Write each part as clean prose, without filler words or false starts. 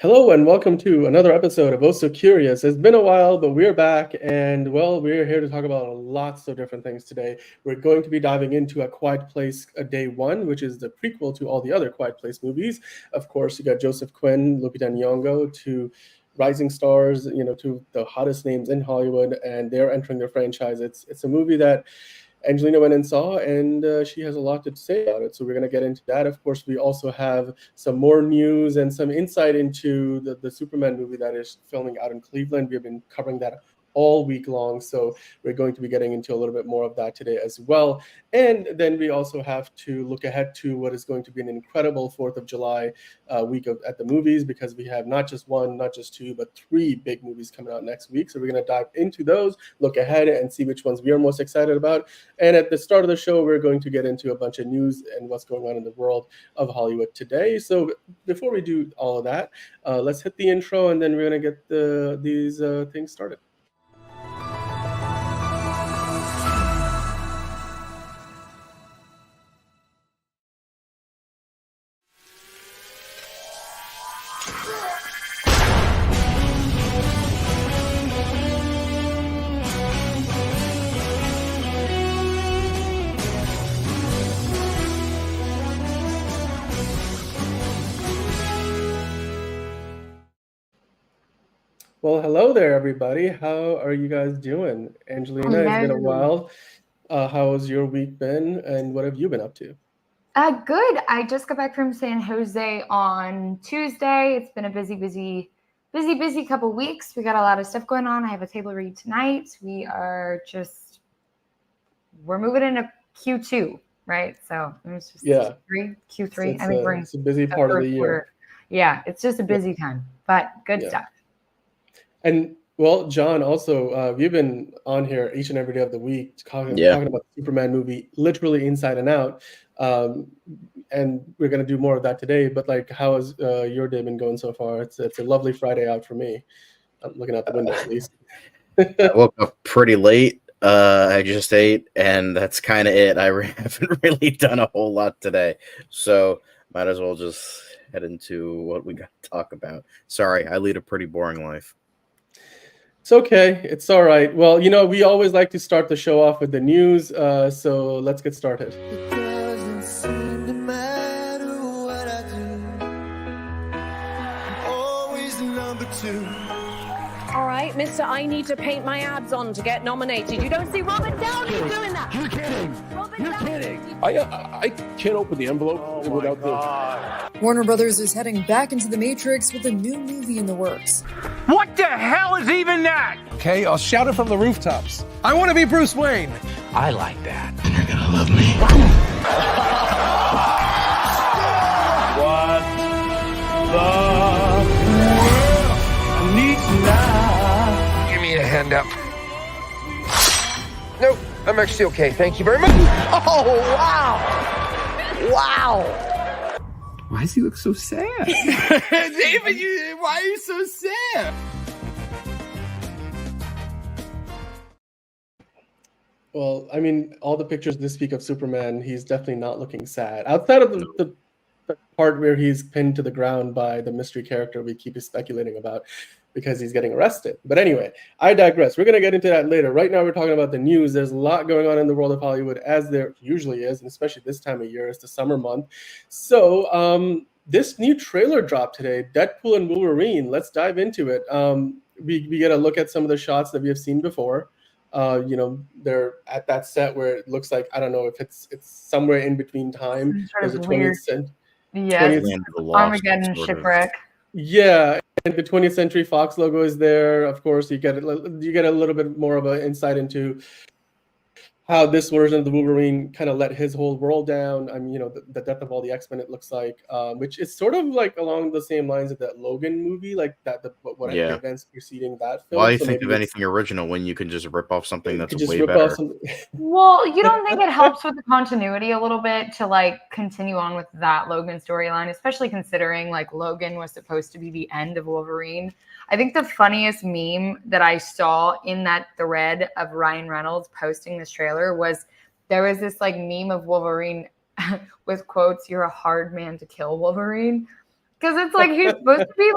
Hello and welcome to another episode of Oh So Curious. It's been a while, but we're back and we're here to talk about lots of different things today. We're going to be diving into A Quiet Place Day One, which is the prequel to all the other Quiet Place movies. Of course, you got Joseph Quinn, Lupita Nyong'o, to rising stars, to the hottest names in Hollywood, and they're entering their franchise. It's a movie that Angelina went and saw, and she has a lot to say about it. So we're going to get into that. Of course, we also have some more news and some insight into the Superman movie that is filming out in Cleveland. We have been covering that all week long, so we're going to be getting into a little bit more of that today as well. And then we also have to look ahead to what is going to be an incredible 4th of July week at the movies, because we have not just one, not just two, but three big movies coming out next week. So we're going to dive into those, look ahead and see which ones we are most excited about. And at the start of the show, we're going to get into a bunch of news and what's going on in the world of Hollywood today. So before we do all of that, let's hit the intro, and then we're going to get these things started. Well, hello there, everybody. How are you guys doing? Angelina, it's been a while. How has your week been, and what have you been up to? Good. I just got back from San Jose on Tuesday. It's been a busy couple weeks. We got a lot of stuff going on. I have a table read tonight. We're moving into Q2, right? So it's just Q3. I mean, it's a busy part of the year. Quarter. Yeah, it's just a busy time, but good stuff. And well, John, also, we've been on here each and every day of the week talking about the Superman movie, literally inside and out. And we're going to do more of that today. But how has your day been going so far? It's a lovely Friday out for me. I'm looking out the window at least. I woke up pretty late. I just ate, and that's kind of it. I haven't really done a whole lot today. So might as well just head into what we got to talk about. Sorry, I lead a pretty boring life. It's okay. It's all right. Well, we always like to start the show off with the news. So let's get started. It doesn't seem to matter what I do. I'm always the number two. All right, mister, I need to paint my abs on to get nominated. You don't see Robert Downey doing that. You're kidding. You're kidding. I can't open the envelope without the... Warner Brothers is heading back into the Matrix with a new movie in the works. What the hell is even that? Okay, I'll shout it from the rooftops. I want to be Bruce Wayne. I like that. And you're gonna love me. What the world needs now? Give me a hand up. Nope, I'm actually okay. Thank you very much. Oh, wow. Wow. Why does he look so sad? David, why are you so sad? Well, I mean, all the pictures this week of Superman, he's definitely not looking sad. Outside of the part where he's pinned to the ground by the mystery character we keep speculating about because he's getting arrested. But anyway, I digress. We're going to get into that later. Right now, we're talking about the news. There's a lot going on in the world of Hollywood, as there usually is, and especially this time of year. It's the summer month. So this new trailer dropped today, Deadpool and Wolverine. Let's dive into it. We get a look at some of the shots that we have seen before. They're at that set where it looks like, I don't know if it's somewhere in between time. There's a 20th century. Yes, Armageddon shipwreck. Yeah, and the 20th Century Fox logo is there. Of course, you get a little bit more of an insight into how this version of the Wolverine kind of let his whole world down. I mean, the death of all the X-Men, it looks like, which is sort of like along the same lines of that Logan movie, like that. What events preceding that film. Why do you think of anything original when you can just rip off something that's way better? Well, you don't think it helps with the continuity a little bit to continue on with that Logan storyline, especially considering Logan was supposed to be the end of Wolverine. I think the funniest meme that I saw in that thread of Ryan Reynolds posting this trailer was there was this meme of Wolverine with quotes, "You're a hard man to kill, Wolverine." Because it's he's supposed to be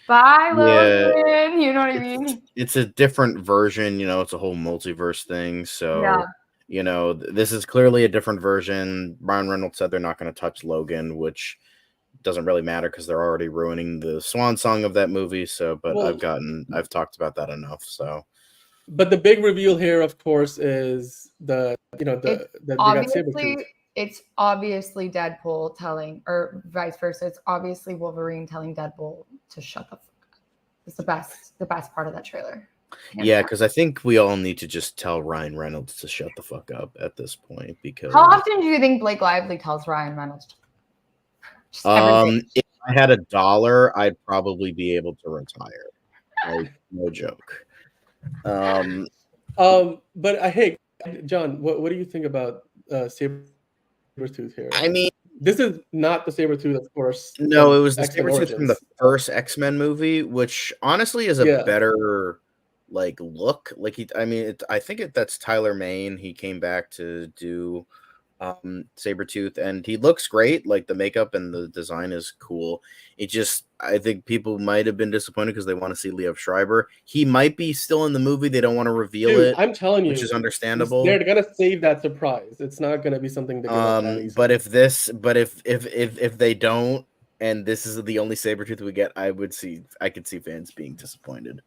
Bye, Yeah. Logan. You know what I mean? It's a different version, you know, it's a whole multiverse thing. So, Yeah. you know, this is clearly a different version. Ryan Reynolds said they're not going to touch Logan, which doesn't really matter because they're already ruining the swan song of that movie. So, but Well, I've talked about that enough. So, but the big reveal here, of course, is that we got Sabretooth. It's obviously Deadpool telling, or vice versa. It's obviously Wolverine telling Deadpool to shut the fuck up. It's the best part of that trailer. Yeah, because I think we all need to just tell Ryan Reynolds to shut the fuck up at this point. Because how often do you think Blake Lively tells Ryan Reynolds? If I had $1, I'd probably be able to retire. Like, no joke. But hey, John, what do you think about Sabretooth here? I mean, this is not the Sabretooth, of course. No, it was the X-Men Sabretooth Origins from the first X-Men movie, which honestly is a better like look. Like I think that's Tyler Mane. He came back to do Sabretooth, and he looks great. Like the makeup and the design is cool. I think people might have been disappointed because they want to see Liev Schreiber. He might be still in the movie. They don't want to reveal it. I'm telling you, which is understandable. They're gonna save that surprise. It's not gonna be something that. But if they don't, and this is the only Sabretooth we get, I could see fans being disappointed.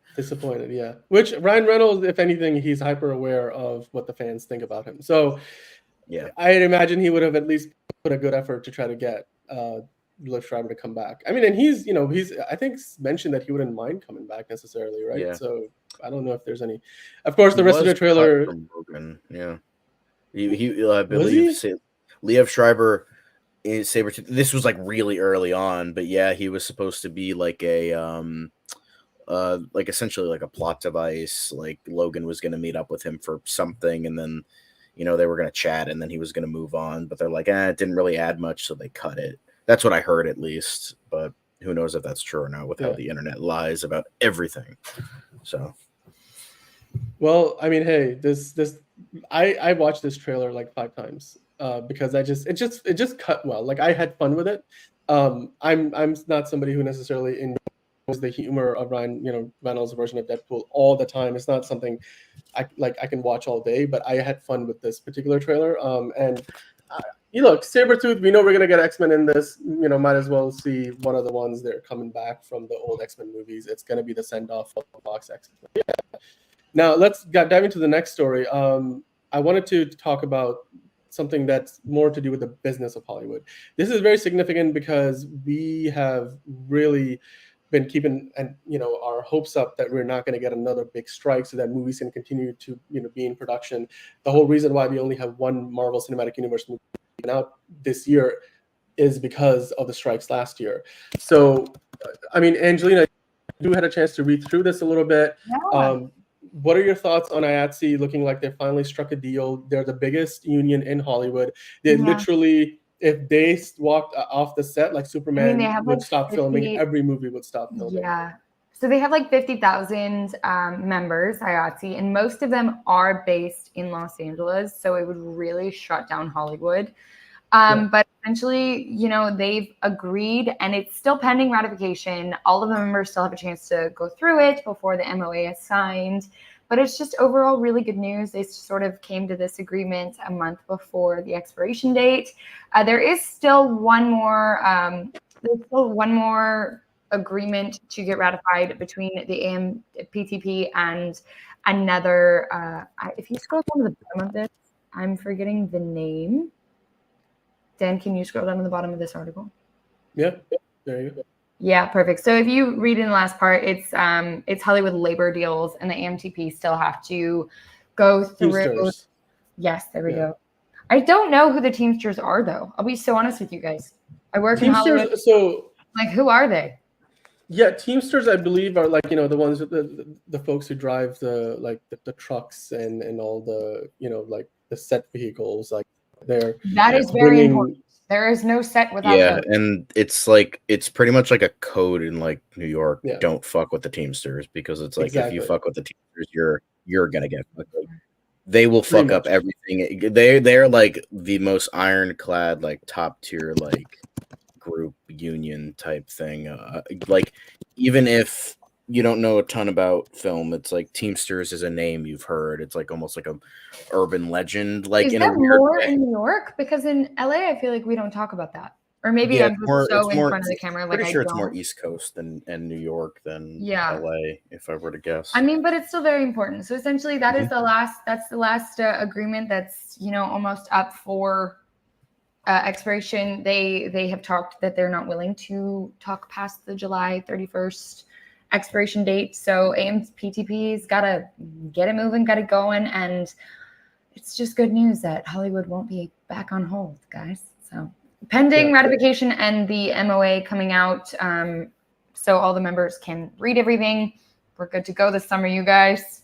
Yeah. Which Ryan Reynolds, if anything, he's hyper aware of what the fans think about him. So yeah, I'd imagine he would have at least put a good effort to try to get Liev Schreiber to come back. I mean, and he's I think mentioned that he wouldn't mind coming back necessarily, right? Yeah. So I don't know if there's any. Of course, the rest of the trailer. Yeah, I believe Liev Schreiber is Sabretooth. This was like really early on, but yeah, he was supposed to be like a like essentially like a plot device. Like Logan was going to meet up with him for something, and then they were going to chat, and then he was going to move on. But they're like, it didn't really add much, so they cut it. That's what I heard, at least. But who knows if that's true or not with how the internet lies about everything. So, well, I mean, hey, I watched this trailer like 5 times because it just cut well. Like I had fun with it. I'm not somebody who necessarily enjoys the humor of Ryan Reynolds' version of Deadpool all the time. It's not something I can watch all day, but I had fun with this particular trailer. Look, Sabretooth, we know we're going to get X-Men in this. Might as well see one of the ones that are coming back from the old X-Men movies. It's going to be the send-off of Fox X-Men. Yeah. Now, let's dive into the next story. I wanted to talk about something that's more to do with the business of Hollywood. This is very significant because we have really been keeping our hopes up that we're not going to get another big strike so that movies can continue to be in production. The whole reason why we only have one Marvel Cinematic Universe movie out this year is because of the strikes last year. So, I mean, Angelina, you had a chance to read through this a little bit. Yeah. What are your thoughts on IATSE looking like they finally struck a deal? They're the biggest union in Hollywood. They literally, if they walked off the set like Superman would stop filming, every movie would stop filming. Yeah. So they have like 50,000 members, IATSE, and most of them are based in Los Angeles. So it would really shut down Hollywood. But essentially, they've agreed, and it's still pending ratification. All of the members still have a chance to go through it before the MOA is signed. But it's just overall really good news. They sort of came to this agreement a month before the expiration date. There is still one more. Agreement to get ratified between the AMPTP and another. If you scroll down to the bottom of this, I'm forgetting the name. Dan, can you scroll down to the bottom of this article? Yeah, there you go. Yeah, perfect. So if you read in the last part, it's Hollywood labor deals, and the AMTP still have to go through. Teamsters. Yes, there we go. I don't know who the Teamsters are, though. I'll be so honest with you guys. I work in Hollywood. So, like, who are they? Yeah, Teamsters, I believe, are like the ones the folks who drive the trucks and all the like the set vehicles. Like that is very important. There is no set without them. And it's pretty much like a code in like New York. Yeah. Don't fuck with the Teamsters, because it's like if you fuck with the Teamsters, you're gonna get fucked. They will fuck up everything. They're like the most ironclad, like top tier, like group union type thing. Like even if you don't know a ton about film, it's like Teamsters is a name you've heard. It's like almost like a urban legend. Like Is in that a weird more way. in New York? Because in LA, I feel like we don't talk about that. Or maybe Yeah, I'm just so in front of the camera, like pretty I sure don't. it's more East Coast than and New York than Yeah. LA, if I were to guess. I mean, but it's still very important. So essentially, that is Mhm. that's the last agreement that's almost up for expiration. They have talked that they're not willing to talk past the July 31st expiration date. So AMPTP's got to get it moving, got it going, and it's just good news that Hollywood won't be back on hold, guys. So pending ratification and the MOA coming out, so all the members can read everything. We're good to go this summer, you guys.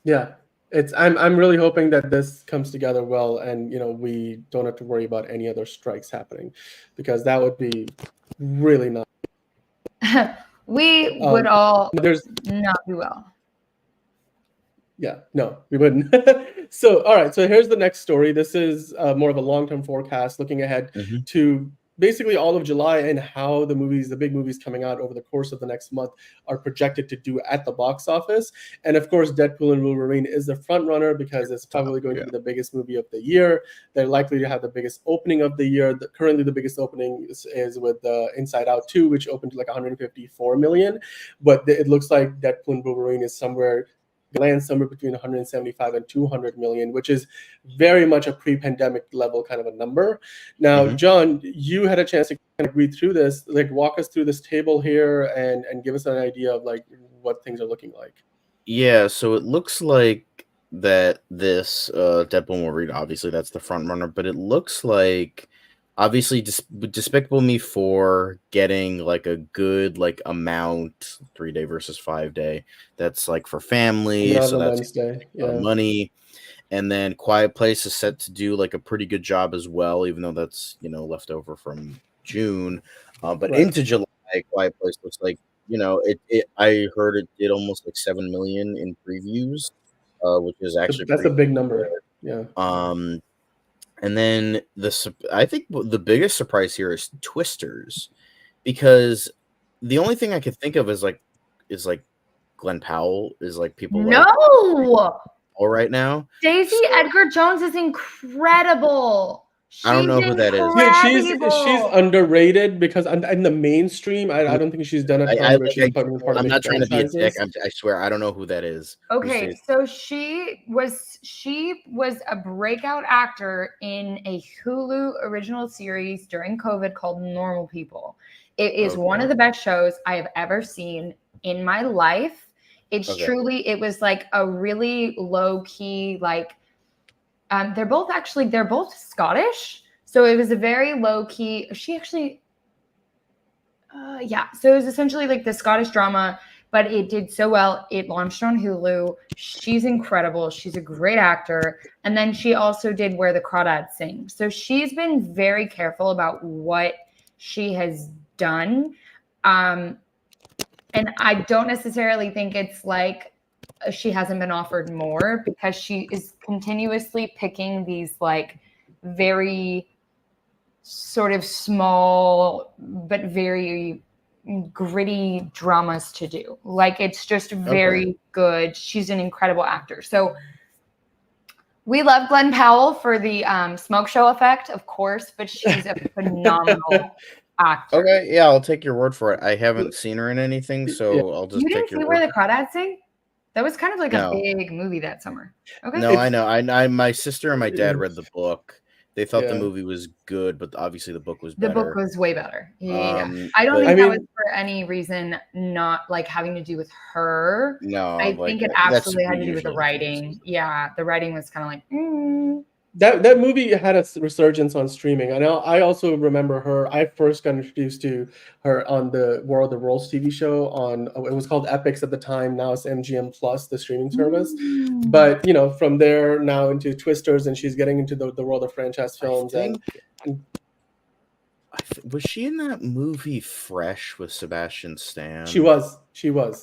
Yeah, I'm really hoping that this comes together well, and we don't have to worry about any other strikes happening, because that would be really nice. We would all there's not do well. Yeah, no, we wouldn't. So, all right. So here's the next story. This is more of a long-term forecast, looking ahead to basically all of July and how the big movies coming out over the course of the next month are projected to do at the box office. And of course, Deadpool and Wolverine is the front runner because it's probably going to be the biggest movie of the year. They're likely to have the biggest opening of the year. Currently, the biggest opening is with Inside Out 2, which opened to like 154 million. But it looks like Deadpool and Wolverine is land somewhere between 175 and 200 million, which is very much a pre-pandemic level kind of a number. Now, John, you had a chance to kind of read through this, like walk us through this table here and give us an idea of like what things are looking like. Yeah, so it looks like that this Deadpool and Wolverine, obviously that's the front runner, but it looks like obviously Despicable Me 4 getting like a good like amount 3-day versus 5-day. That's like for family, so that's Wednesday. A lot of money. And then Quiet Place is set to do like a pretty good job as well, even though that's left over from June. But into July, Quiet Place looks like I heard it did almost like 7 million in previews, which is actually that's a big number. Yeah. And then I think the biggest surprise here is Twisters, because the only thing I could think of is like Glenn Powell is like people all right now. Stacey Edgar Jones is incredible. I don't know who that is. She's underrated because in the mainstream, I don't think she's done a ton where she's part I'm of not trying to be a dick. I swear I don't know who that is. Okay, so she was a breakout actor in a Hulu original series during COVID called Normal People. It is one of the best shows I have ever seen in my life. It's truly, it was like a really low key, like, they're both Scottish. So it was a very low key, so it was essentially like the Scottish drama, but it did so well. It launched on Hulu. She's incredible. She's a great actor. And then she also did Where the Crawdads Sing. So she's been very careful about what she has done. And I don't necessarily think it's like she hasn't been offered more, because she is continuously picking these like very sort of small but very gritty dramas to do. Like, it's just very good. She's an incredible actor. So we love Glenn Powell for the smoke show effect, of course, but she's a phenomenal actor. Okay, yeah, I'll take your word for it. I haven't seen her in anything, so I'll just take your word. Where the Crawdads Sing? That was kind of like a big movie that summer. Okay. No, I know. I my sister and my dad read the book. They thought the movie was good, but obviously the book was better. The book was way better. Yeah. I don't think that was for any reason not like having to do with her. No, I think it absolutely had to do with the writing. Yeah, the writing was kind of like, That movie had a resurgence on streaming. I also remember her. I first got introduced to her on the War of the Worlds TV show it was called Epics at the time. Now it's MGM Plus, the streaming service. But from there now into Twisters, and she's getting into the world of franchise films. Was she in that movie Fresh with Sebastian Stan? She was.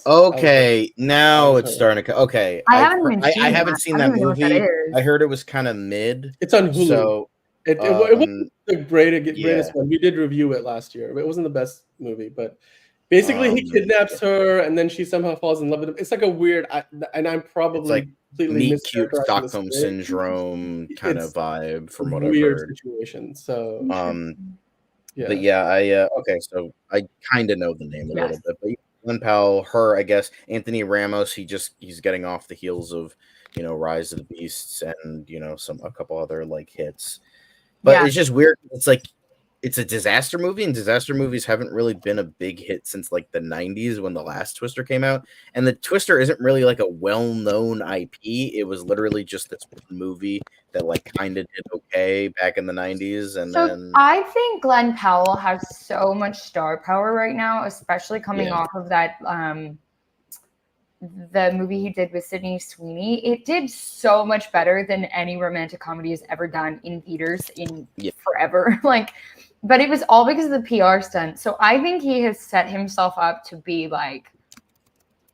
Okay, now it's starting to. Okay, I haven't seen that movie. I heard it was kind of mid. It's on Hulu. So It wasn't the greatest yeah. one. We did review it last year. It wasn't the best movie, but basically he kidnaps her and then she somehow falls in love with him. It's like a weird, and I'm probably It's like completely meet cute mischaracterizing the Stockholm story. syndrome kind of It's vibe a from what I've weird heard. situation. So yeah. But yeah, okay, so I kind of know the name a little bit, but Glenn Powell, her, I guess, Anthony Ramos, he's getting off the heels of, Rise of the Beasts and, a couple other like hits. But it's just weird. It's like it's a disaster movie, and disaster movies haven't really been a big hit since like the 90s when the last Twister came out. And the Twister isn't really like a well-known IP. It was literally just this one movie that like kind of did okay back in the 90s. And then I think Glenn Powell has so much star power right now, especially coming off of that the movie he did with Sydney Sweeney. It did so much better than any romantic comedy has ever done in theaters in forever. But it was all because of the PR stunt. So I think he has set himself up to be like,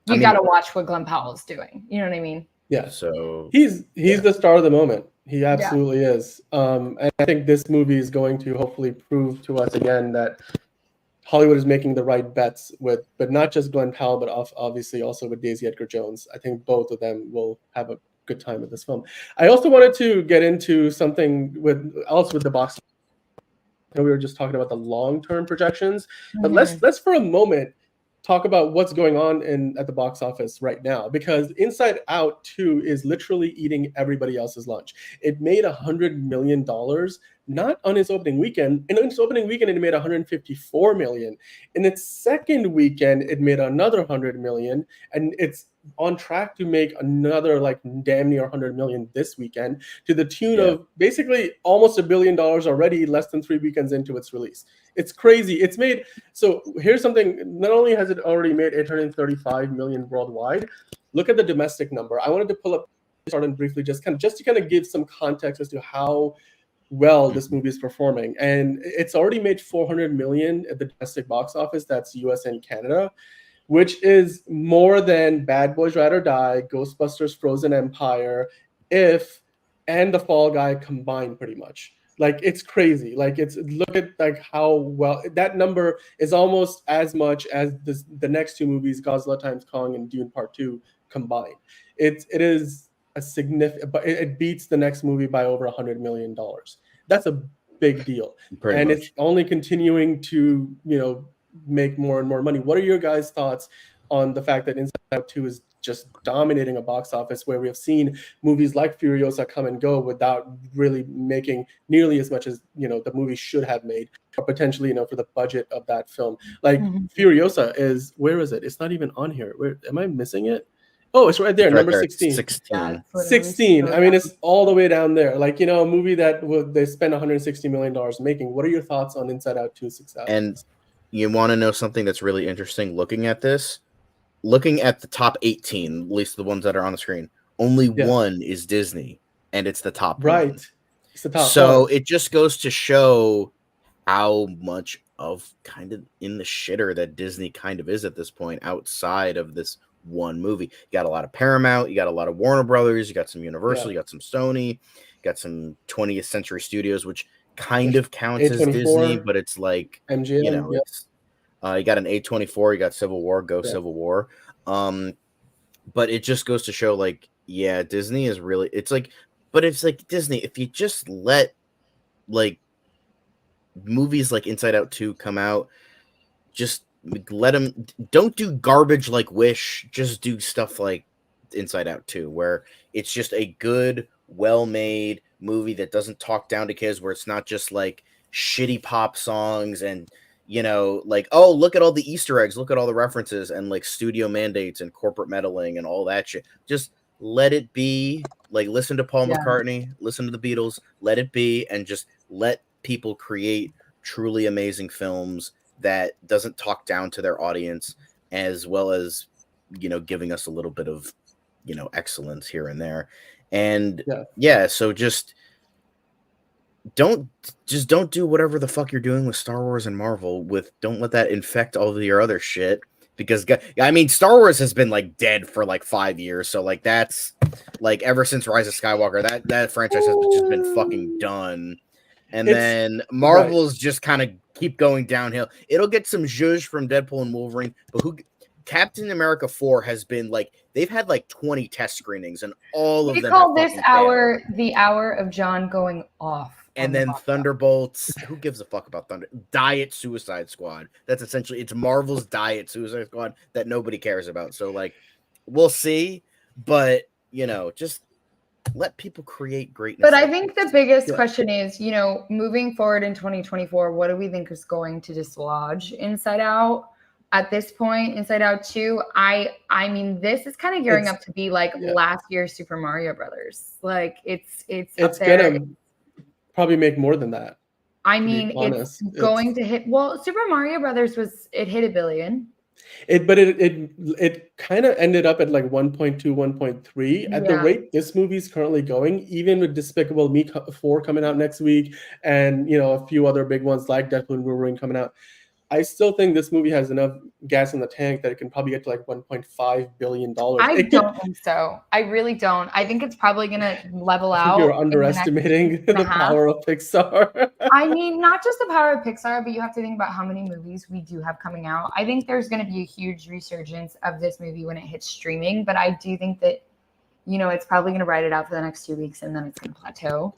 you got to watch what Glenn Powell's doing. You know what I mean? Yeah. So he's the star of the moment. He absolutely is. And I think this movie is going to hopefully prove to us again that Hollywood is making the right bets but not just Glenn Powell, but obviously also with Daisy Edgar Jones. I think both of them will have a good time with this film. I also wanted to get into something with the box. We were just talking about the long-term projections, but let's for a moment talk about what's going on at the box office right now, because Inside Out 2 is literally eating everybody else's lunch. It made $100 million, not on its opening weekend. In its opening weekend, it made $154 million. In its second weekend, it made another $100 million, and it's on track to make another like damn near $100 million this weekend, to the tune of basically almost $1 billion already, less than 3 weekends into its release. It's crazy. It's made, so here's something, not only has it already made $835 million worldwide, look at the domestic number. I wanted to pull up and briefly just to give some context as to how well this movie is performing. And it's already made $400 million at the domestic box office. That's US and Canada, which is more than Bad Boys Ride or Die, Ghostbusters Frozen Empire, and The Fall Guy combined, pretty much. Like, it's crazy. Like, look at like how well that number is, almost as much as the next two movies, Godzilla x Kong and Dune Part 2 combined. It is a significant, but it beats the next movie by over $100 million. That's a big deal. And it's only continuing to, make more and more money. What are your guys' thoughts on the fact that Inside Out 2 is just dominating a box office, where we have seen movies like Furiosa come and go without really making nearly as much as the movie should have made, or potentially for the budget of that film? Like Furiosa is, where is it? It's not even on here. Where am I missing it? Oh, it's right there, it's right number there. 16. 16. I mean, it's all the way down there. Like, a movie that they spend $160 million making. What are your thoughts on Inside Out 2 success? And you want to know something that's really interesting looking at this? Looking at the top 18, at least the ones that are on the screen, only one is Disney, and it's the top one. It's the top so one. It just goes to show how much of kind of in the shitter that Disney kind of is at this point, outside of this one movie. You got a lot of Paramount, you got a lot of Warner Brothers, you got some Universal, you got some Sony, you got some 20th Century Studios, which kind of counts as Disney, but it's like MGM, it's you got an A24, you got Civil War, Civil War. But it just goes to show, like, Disney is really, it's like Disney, if you just let like movies like Inside Out 2 come out, just let them, don't do garbage like Wish, just do stuff like Inside Out 2, where it's just a good, well-made movie that doesn't talk down to kids, where it's not just like shitty pop songs and like, oh, look at all the Easter eggs, look at all the references, and like studio mandates and corporate meddling and all that shit. Just let it be. Like, listen to Paul McCartney, listen to the Beatles, let it be, and just let people create truly amazing films that doesn't talk down to their audience, as well as, giving us a little bit of, excellence here and there. And so just don't do whatever the fuck you're doing with Star Wars and Marvel. Don't let that infect all of your other shit, because I mean, Star Wars has been like dead for like 5 years, so like that's like ever since Rise of Skywalker, that franchise has just been fucking done. And then Marvel's just kind of keep going downhill. It'll get some zhuzh from Deadpool and Wolverine, but Captain America 4 has been like, they've had like 20 test screenings and all of them. We call this hour the hour of John going off. And then Thunderbolts. Who gives a fuck about Diet Suicide Squad? That's essentially, it's Marvel's Diet Suicide Squad that nobody cares about. So like, we'll see, but you know, just let people create greatness. But I think the biggest question is, you know, moving forward in 2024, what do we think is going to dislodge Inside Out? At this point, Inside Out 2, I mean, this is kind of gearing up to be like last year's Super Mario Brothers. Like it's gonna probably make more than that. I mean, it's going to hit. Well, Super Mario Brothers hit $1 billion. It kind of ended up at like 1.2, 1.3 at the rate this movie's currently going, even with Despicable Me 4 coming out next week, and you know, a few other big ones like Deadpool and Wolverine coming out. I still think this movie has enough gas in the tank that it can probably get to like $1.5 billion. I don't think so. I really don't. I think it's probably going to level out. You're underestimating the power of Pixar. I mean, not just the power of Pixar, but you have to think about how many movies we do have coming out. I think there's going to be a huge resurgence of this movie when it hits streaming, but I do think that, you know, it's probably going to ride it out for the next 2 weeks and then it's going to plateau.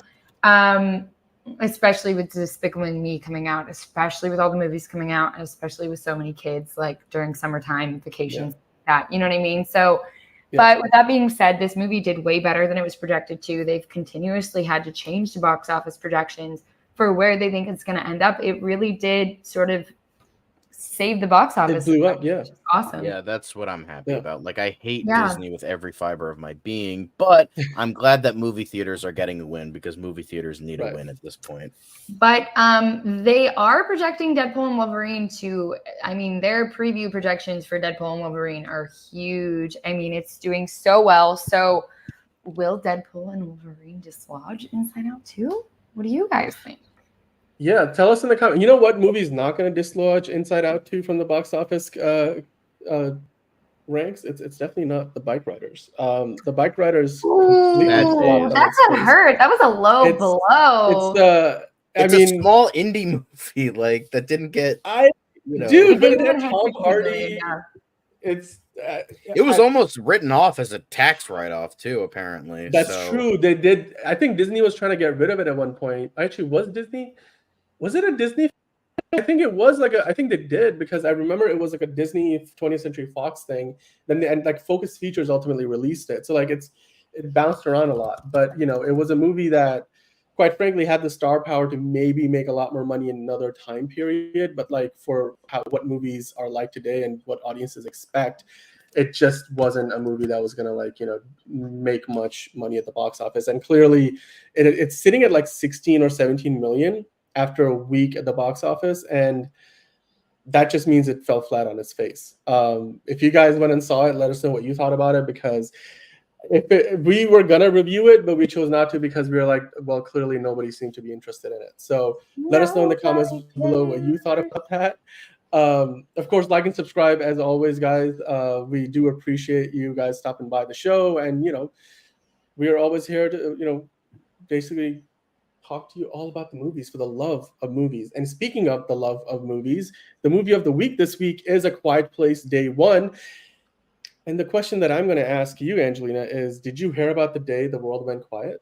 Especially with Despicable Me coming out, especially with all the movies coming out, and especially with so many kids like during summertime vacations, that, you know what I mean? So, but with that being said, this movie did way better than it was projected to. They've continuously had to change the box office projections for where they think it's going to end up. It really did sort of save the box office. It blew up, which is awesome. Yeah, that's what I'm happy about. Like, I hate Disney with every fiber of my being, but I'm glad that movie theaters are getting a win, because movie theaters need a win at this point. But they are projecting Deadpool and Wolverine to, I mean, their preview projections for Deadpool and Wolverine are huge. I mean, it's doing so well. So will Deadpool and Wolverine dislodge Inside Out 2? What do you guys think? Yeah, tell us in the comments. You know what movie's not going to dislodge Inside Out 2 from the box office ranks? It's definitely not The Bike Riders. The Bike Riders. That's unheard. That was a low blow. It's a small indie movie like that didn't get. Dude, but it had Tom Hardy. It was almost written off as a tax write-off too. Apparently, that's true. They did. I think Disney was trying to get rid of it at one point. Actually, was Disney? Was it a Disney? I think it was I think they did, because I remember it was like a Disney 20th Century Fox thing. Then like Focus Features ultimately released it. So like it bounced around a lot. But you know, it was a movie that, quite frankly, had the star power to maybe make a lot more money in another time period. But like for what movies are like today and what audiences expect, it just wasn't a movie that was gonna like, you know, make much money at the box office. And clearly, it's sitting at like 16 or 17 million after a week at the box office, and that just means it fell flat on its face. If you guys went and saw it, let us know what you thought about it, because we were gonna review it, but we chose not to because we were like, well, clearly nobody seemed to be interested in it. So let us know in the comments below what you thought about that. Of course, like and subscribe as always, guys. We do appreciate you guys stopping by the show, and you know, we are always here to, you know, basically talk to you all about the movies for the love of movies. And speaking of the love of movies, the movie of the week this week is A Quiet Place Day One. And the question that I'm going to ask you, Angelina, is: did you hear about the day the world went quiet?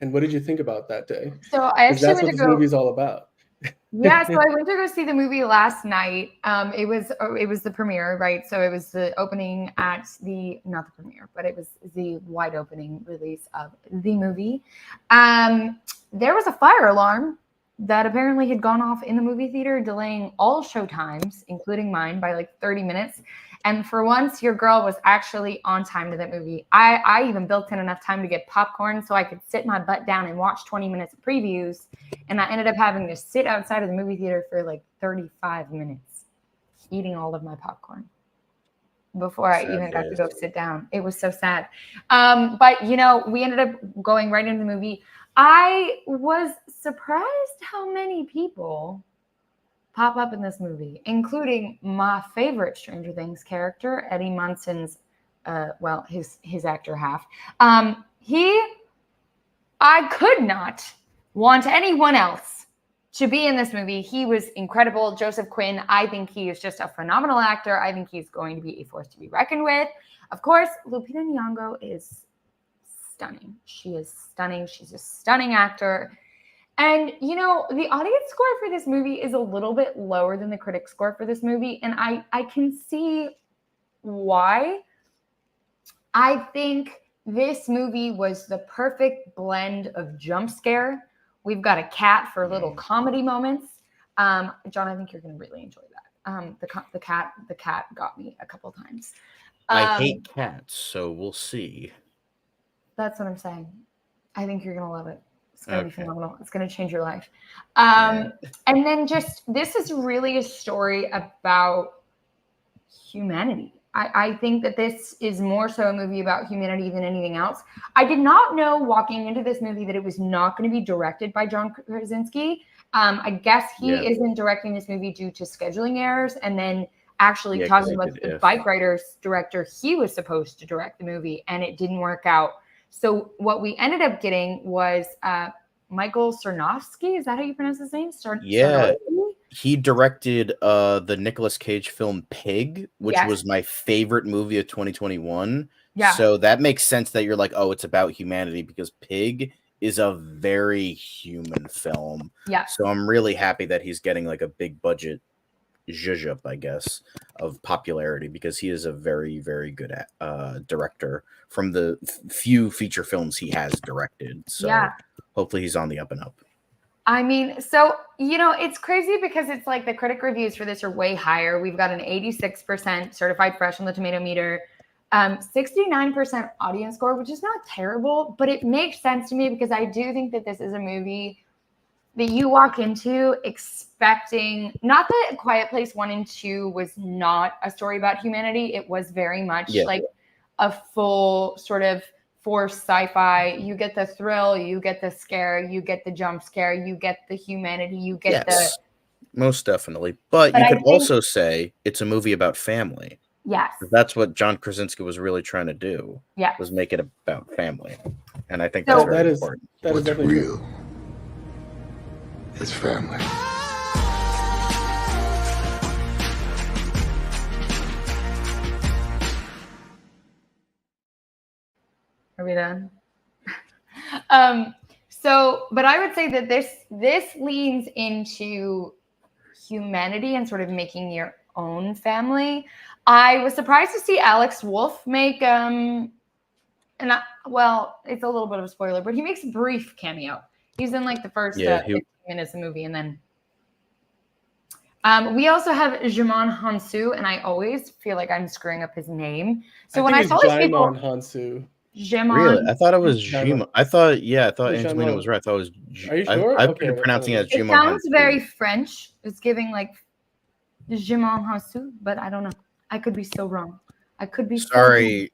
And what did you think about that day? So I actually that's what this movie's all about. Yeah, so I went to go see the movie last night. It was the premiere, right? So it was the opening at not the premiere, but it was the wide opening release of the movie. There was a fire alarm that apparently had gone off in the movie theater, delaying all show times, including mine, by like 30 minutes. And for once, your girl was actually on time to that movie. I even built in enough time to get popcorn so I could sit my butt down and watch 20 minutes of previews. And I ended up having to sit outside of the movie theater for like 35 minutes, eating all of my popcorn before I even got to go sit down. It was so sad. But, you know, we ended up going right into the movie. I was surprised how many people pop up in this movie, including my favorite Stranger Things character, Eddie Munson's, his actor half. I could not want anyone else to be in this movie. He was incredible. Joseph Quinn, I think he is just a phenomenal actor. I think he's going to be a force to be reckoned with. Of course, Lupita Nyong'o is stunning. She is stunning. She's a stunning actor. And, you know, the audience score for this movie is a little bit lower than the critic score for this movie. And I can see why. I think this movie was the perfect blend of jump scare. We've got a cat for little comedy moments. John, I think you're going to really enjoy that. The cat got me a couple times. I hate cats, so we'll see. That's what I'm saying. I think you're going to love it. It's going to be phenomenal. It's going to change your life. And then this is really a story about humanity. I think that this is more so a movie about humanity than anything else. I did not know walking into this movie that it was not going to be directed by John Krasinski. I guess he isn't directing this movie due to scheduling errors. And then actually talking about the Bike Riders director, he was supposed to direct the movie and it didn't work out. So what we ended up getting was Michael Sarnowski. Is that how you pronounce his name? Sarnowski? He directed the Nicolas Cage film Pig, which was my favorite movie of 2021. Yeah. So that makes sense that you're like, oh, it's about humanity, because Pig is a very human film. Yeah. So I'm really happy that he's getting like a big budget zhuzh, I guess, of popularity, because he is a very, very good director from the few feature films he has directed. So hopefully he's on the up and up. I mean, so, you know, it's crazy because it's like the critic reviews for this are way higher. We've got an 86% certified fresh on the tomato meter, 69% audience score, which is not terrible, but it makes sense to me because I do think that this is a movie that you walk into expecting, not that A Quiet Place 1 and 2 was not a story about humanity. It was very much like a full sort of forced sci-fi. You get the thrill, you get the scare, you get the jump scare, you get the humanity, you get most definitely. But you could also say it's a movie about family. Yes. That's what John Krasinski was really trying to do. Yeah. Was make it about family. And I think that's very important. That is definitely real. It's family. Are we done? But I would say that this leans into humanity and sort of making your own family. I was surprised to see Alex Wolff make it's a little bit of a spoiler, but he makes a brief cameo. He's in like the first 15 minutes of the movie, and then we also have Jimon Hansu, and I always feel like I'm screwing up his name. So when I saw these people, Hansu. Jimon. Really? I thought it was Jimon. I thought Angelina was right. I thought it was. Are you sure? I've been pronouncing it as Jimon. It sounds very French. It's giving like Jimon Hansu, but I don't know. I could be so wrong. I could be. Sorry,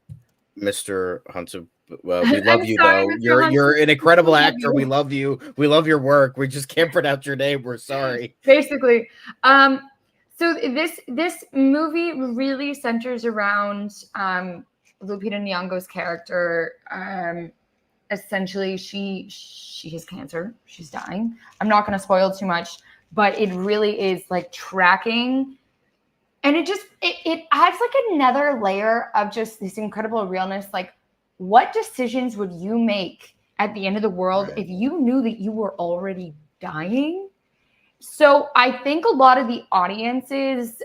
Mr. Hansu. Well, we love you though. You're an incredible actor. We love you. We love your work. We just can't pronounce your name. We're sorry. Basically, so this movie really centers around Lupita Nyong'o's character. Essentially, she has cancer. She's dying. I'm not going to spoil too much, but it really is like tracking. And it adds like another layer of just this incredible realness. Like, what decisions would you make at the end of the world if you knew that you were already dying? So I think a lot of the audiences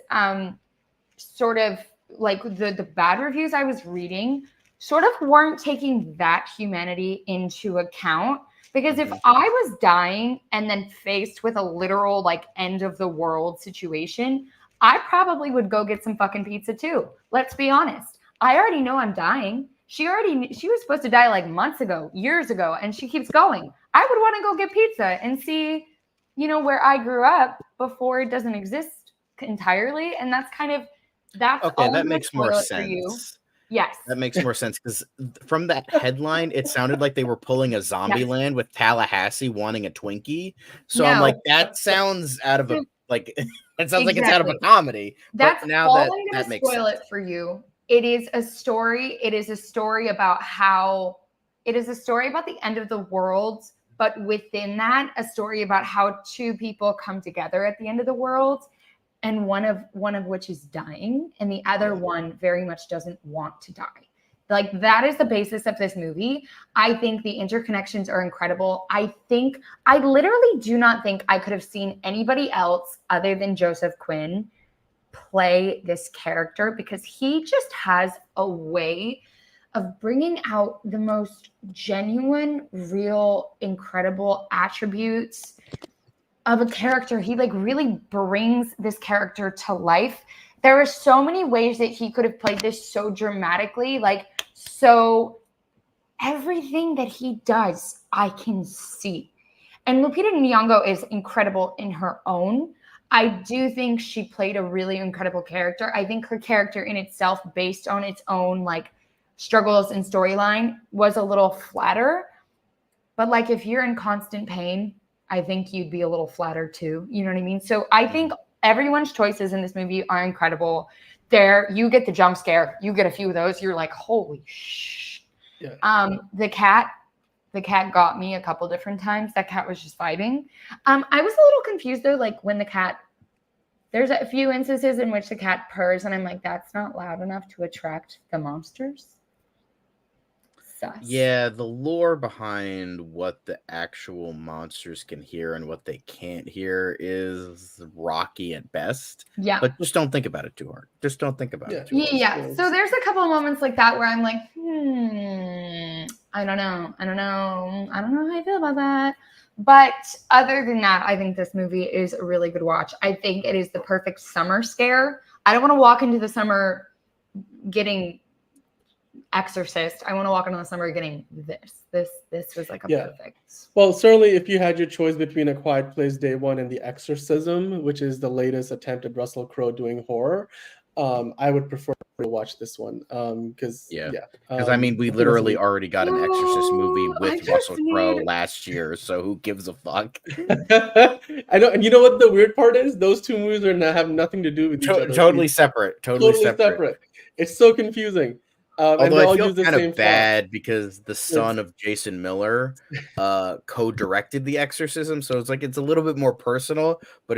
sort of like the bad reviews I was reading sort of weren't taking that humanity into account. Because if I was dying and then faced with a literal like end of the world situation, I probably would go get some fucking pizza too. Let's be honest. I already know I'm dying. She was supposed to die like months ago, years ago, and she keeps going. I would want to go get pizza and see, you know, where I grew up before it doesn't exist entirely. And that's okay. That makes more sense. Yes. That makes more sense, because from that headline, it sounded like they were pulling a Zombieland with Tallahassee wanting a Twinkie. So I'm like, that sounds out of it sounds like it's out of a comedy. That's but now all that I'm that makes spoil sense. It for you. It is a story. It is a story about the end of the world but within that, a story about how two people come together at the end of the world, and one of which is dying, and the other one very much doesn't want to die. Like, that is the basis of this movie. I think the interconnections are incredible. I literally do not think I could have seen anybody else other than Joseph Quinn play this character, because he just has a way of bringing out the most genuine, real, incredible attributes of a character. He like really brings this character to life. There are so many ways that he could have played this so dramatically. So everything that he does, I can see. And Lupita Nyong'o is incredible in her own. I do think she played a really incredible character. I think her character in itself, based on its own like struggles and storyline, was a little flatter. But like, if you're in constant pain, I think you'd be a little flattered too. You know what I mean? So I think everyone's choices in this movie are incredible. You get the jump scare. You get a few of those. You're like, holy shh. Yeah. The cat got me a couple different times. That cat was just vibing. I was a little confused though, like when there's a few instances in which the cat purrs and I'm like, that's not loud enough to attract the monsters. Sus. Yeah, the lore behind what the actual monsters can hear and what they can't hear is rocky at best. Yeah. But just don't think about it too hard. Just don't think about it too hard. Yeah. So there's a couple of moments like that where I'm like, I don't know how I feel about that. But other than that, I think this movie is a really good watch. I think it is the perfect summer scare. I don't want to walk into the summer getting Exorcist. I want to walk into the summer getting this. This was like a perfect. Well, certainly if you had your choice between A Quiet Place Day One and The Exorcism, which is the latest attempt at Russell Crowe doing horror, I would prefer to watch this one. Because I mean, we literally already got an Exorcist movie with Russell Crowe last year, so who gives a fuck? I know, and you know what the weird part is? Those two movies have nothing to do with each other. Totally separate. Totally separate. It's so confusing. Although I feel kind of bad because the son of Jason Miller co-directed The Exorcism, so it's a little bit more personal, but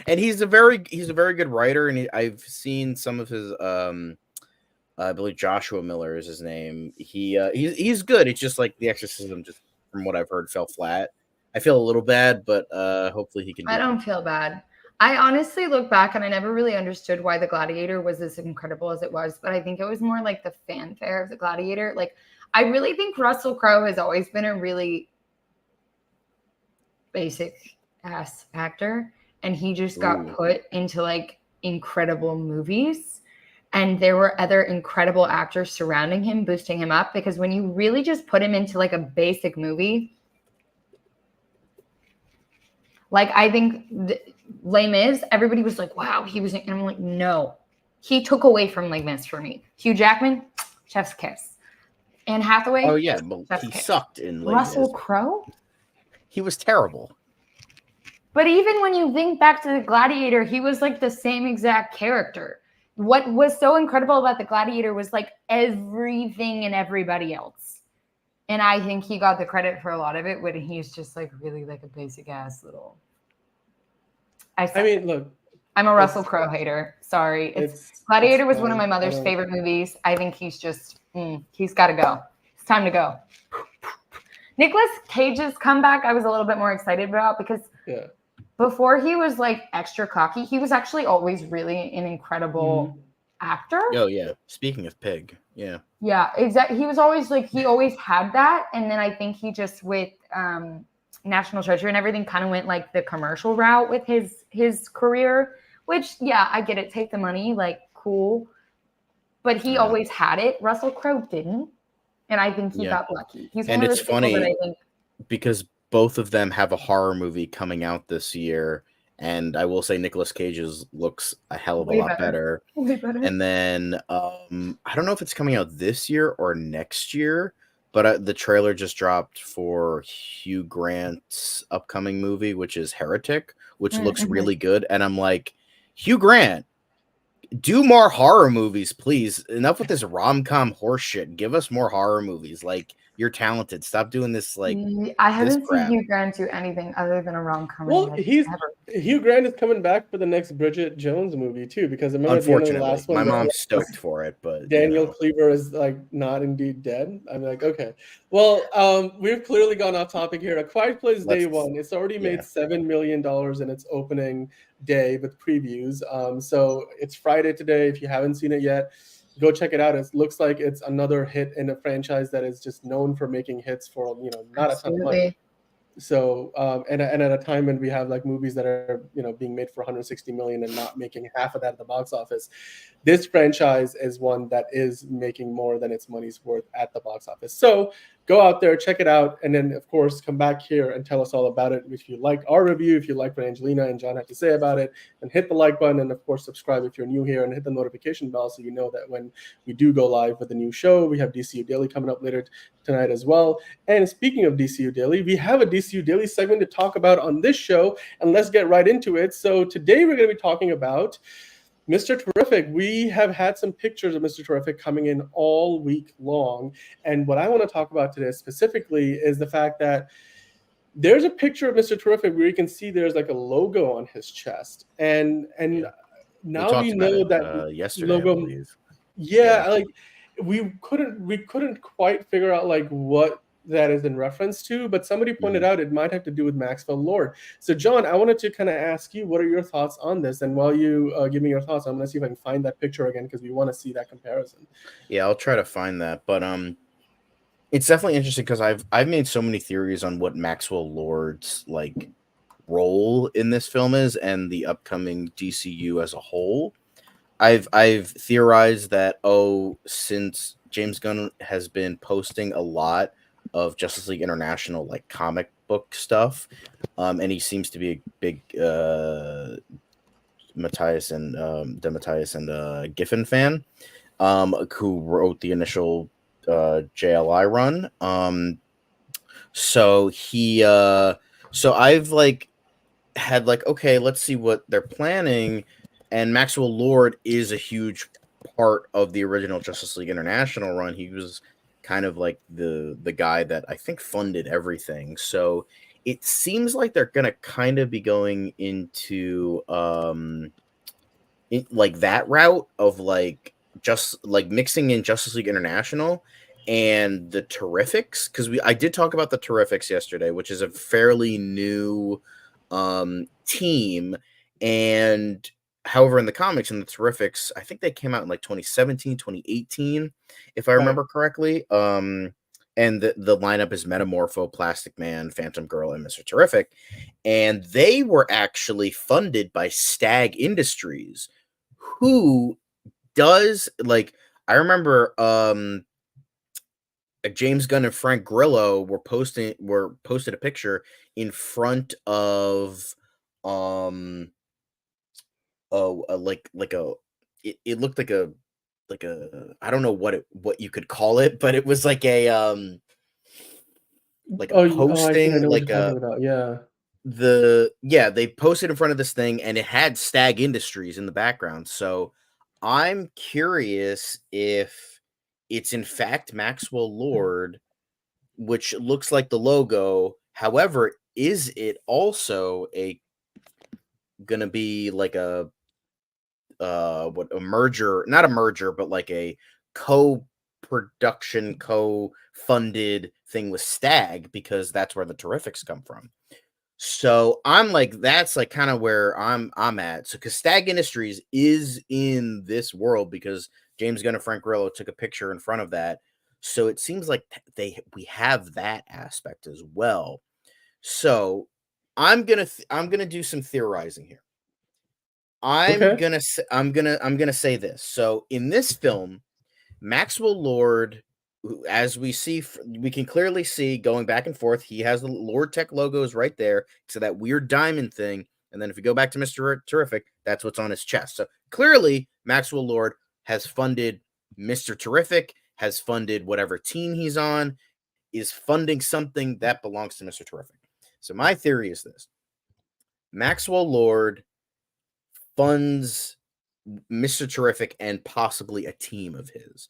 and he's a very good writer, and I've seen some of his I believe Joshua Miller is his name. He's good. It's just like The Exorcism, just from what I've heard, fell flat. I feel a little bad, but hopefully he can. I don't feel bad. I honestly look back and I never really understood why The Gladiator was as incredible as it was, but I think it was more like the fanfare of The Gladiator. Like, I really think Russell Crowe has always been a really basic ass actor, and he just got put into like incredible movies, and there were other incredible actors surrounding him, boosting him up, because when you really just put him into like a basic movie, like I think Les Mis, everybody was like, wow, he was, and I'm like, no, he took away from Les Mis for me. Hugh Jackman, chef's kiss. Anne Hathaway. Oh yeah, but he sucked in Les Mis. Russell Crowe? He was terrible. But even when you think back to The Gladiator, he was like the same exact character. What was so incredible about The Gladiator was like everything and everybody else. And I think he got the credit for a lot of it when he's just like really like a basic ass little. I mean, look. I'm a Russell Crowe hater. Sorry. Gladiator was one of my mother's favorite movies. I think he's just, he's got to go. It's time to go. Nicolas Cage's comeback, I was a little bit more excited about because before he was like extra cocky, he was actually always really an incredible actor. Oh, yeah. Speaking of Pig. Yeah. Yeah, exactly. He was always like, he always had that. And then I think he just with National Treasure and everything kind of went like the commercial route with his career, which, yeah, I get it. Take the money, like, cool. But he always had it. Russell Crowe didn't. And I think he got lucky. He's and one of it's those people funny that I think, because both of them have a horror movie coming out this year. And I will say Nicolas Cage's looks a hell of a lot better. Way better. And then I don't know if it's coming out this year or next year, but the trailer just dropped for Hugh Grant's upcoming movie, which is Heretic, which looks really good. And I'm like, Hugh Grant, do more horror movies, please. Enough with this rom-com horse shit. Give us more horror movies. Like, You're talented. Stop doing this I this haven't seen crap. Hugh Grant do anything other than a rom-com. Well, Hugh Grant is coming back for the next Bridget Jones movie too, because remember at the end of the Unfortunately, last one, my they're mom's like, stoked for it, but Daniel Cleaver is like not indeed dead. I'm like, okay. Well, we've clearly gone off topic here. A Quiet Place Day One. It's already made $7 million in its opening day with previews. So it's Friday today. If you haven't seen it yet, go check it out. It looks like it's another hit in a franchise that is just known for making hits for not a ton of money. So and at a time when we have like movies that are being made for 160 million and not making half of that at the box office, this franchise is one that is making more than its money's worth at the box office. So go out there, check it out, and then of course come back here and tell us all about it. If you liked our review, if you liked what Angelina and John had to say about it, and hit the like button, and of course subscribe if you're new here, and hit the notification bell so you know that when we do go live with a new show. We have DCU Daily coming up later tonight as well. And speaking of DCU Daily, we have a DCU Daily segment to talk about on this show, and let's get right into it. So today we're going to be talking about Mr. Terrific. We have had some pictures of Mr. Terrific coming in all week long. And what I want to talk about today specifically is the fact that there's a picture of Mr. Terrific where you can see there's like a logo on his chest. And now we know that yesterday, logo. I believe. Yeah, like we couldn't quite figure out like what that is in reference to, but somebody pointed out it might have to do with Maxwell Lord. So John, I wanted to kind of ask you, what are your thoughts on this? And while you give me your thoughts, I'm going to see if I can find that picture again, because we want to see that comparison. Yeah, I'll try to find that, but it's definitely interesting because I've made so many theories on what Maxwell Lord's like role in this film is and the upcoming DCU as a whole. I've theorized that since James Gunn has been posting a lot of Justice League International like comic book stuff, and he seems to be a big Matthias and DeMatteis and Giffen fan, who wrote the initial JLI run. So I've like had like, okay, let's see what they're planning. And Maxwell Lord is a huge part of the original Justice League International run. He was kind of like the guy that I think funded everything. So it seems like they're gonna kind of be going into like that route of like just like mixing in Justice League International and the Terrifics, because I did talk about the Terrifics yesterday, which is a fairly new team. And however, in the comics and the Terrifics, I think they came out in like 2017, 2018, if I remember correctly. And the lineup is Metamorpho, Plastic Man, Phantom Girl, and Mr. Terrific. And they were actually funded by Stag Industries, who does like, I remember James Gunn and Frank Grillo were posted a picture in front of it looked like a I don't know what you could call it, but it was like a posting they posted in front of this thing and it had Stag Industries in the background. So I'm curious if it's in fact Maxwell Lord, which looks like the logo. However, is it also gonna be like a merger, not a merger, but like a co-production, co-funded thing with Stag, because that's where the Terrifics come from. So I'm like, that's like kind of where I'm at. So because Stag Industries is in this world because James Gunn and Frank Grillo took a picture in front of that. So it seems like we have that aspect as well. So I'm gonna do some theorizing here. I'm gonna say this. So in this film, Maxwell Lord, as we see, we can clearly see going back and forth. He has the Lord Tech logos right there. So that weird diamond thing. And then if you go back to Mr. Terrific, that's what's on his chest. So clearly Maxwell Lord has funded Mr. Terrific, has funded whatever team he's on, is funding something that belongs to Mr. Terrific. So my theory is this: Maxwell Lord funds Mr. Terrific and possibly a team of his.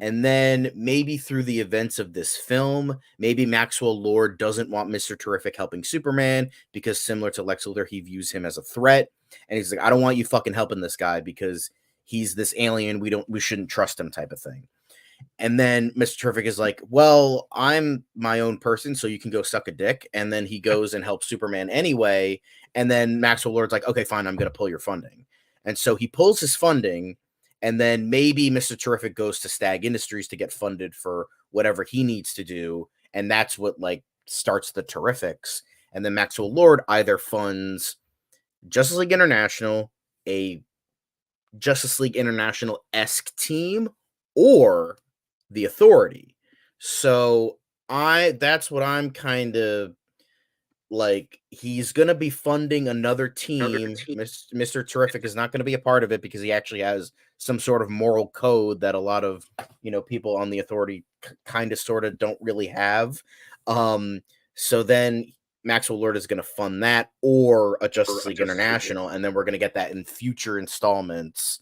And then maybe through the events of this film, maybe Maxwell Lord doesn't want Mr. Terrific helping Superman because, similar to Lex Luthor, he views him as a threat. And he's like, I don't want you fucking helping this guy because he's this alien. We shouldn't trust him, type of thing. And then Mr. Terrific is like, well, I'm my own person, so you can go suck a dick. And then he goes and helps Superman anyway. And then Maxwell Lord's like, okay, fine, I'm going to pull your funding. And so he pulls his funding. And then maybe Mr. Terrific goes to Stag Industries to get funded for whatever he needs to do. And that's what like starts the Terrifics. And then Maxwell Lord either funds Justice League International, a Justice League International-esque team, or the Authority. So that's what I'm kind of like. He's going to be funding another team. Mr. Terrific is not going to be a part of it because he actually has some sort of moral code that a lot of, people on the Authority kind of sort of don't really have. So then Maxwell Lord is going to fund that, or a Justice League International, and then we're going to get that in future installments,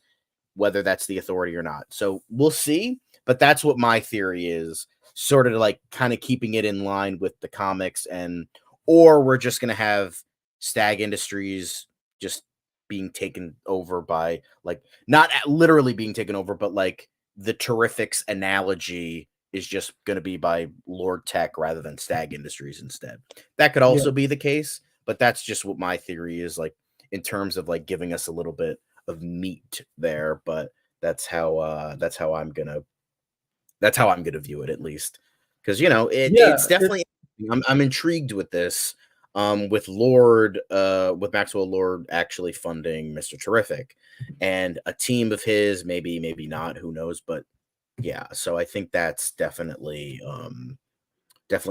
whether that's the Authority or not. So we'll see, but that's what my theory is, sort of like kind of keeping it in line with the comics, or we're just going to have Stag Industries just being taken over by, like, not literally being taken over, but like the Terrifics analogy is just going to be by Lord Tech rather than Stag Industries instead. That could also be the case, but that's just what my theory is, like, in terms of like giving us a little bit of meat there. But that's how I'm gonna view it, at least, because it's definitely I'm intrigued with this. With Maxwell Lord actually funding Mr. Terrific, and a team of his, maybe not, who knows, but yeah. So I think that's definitely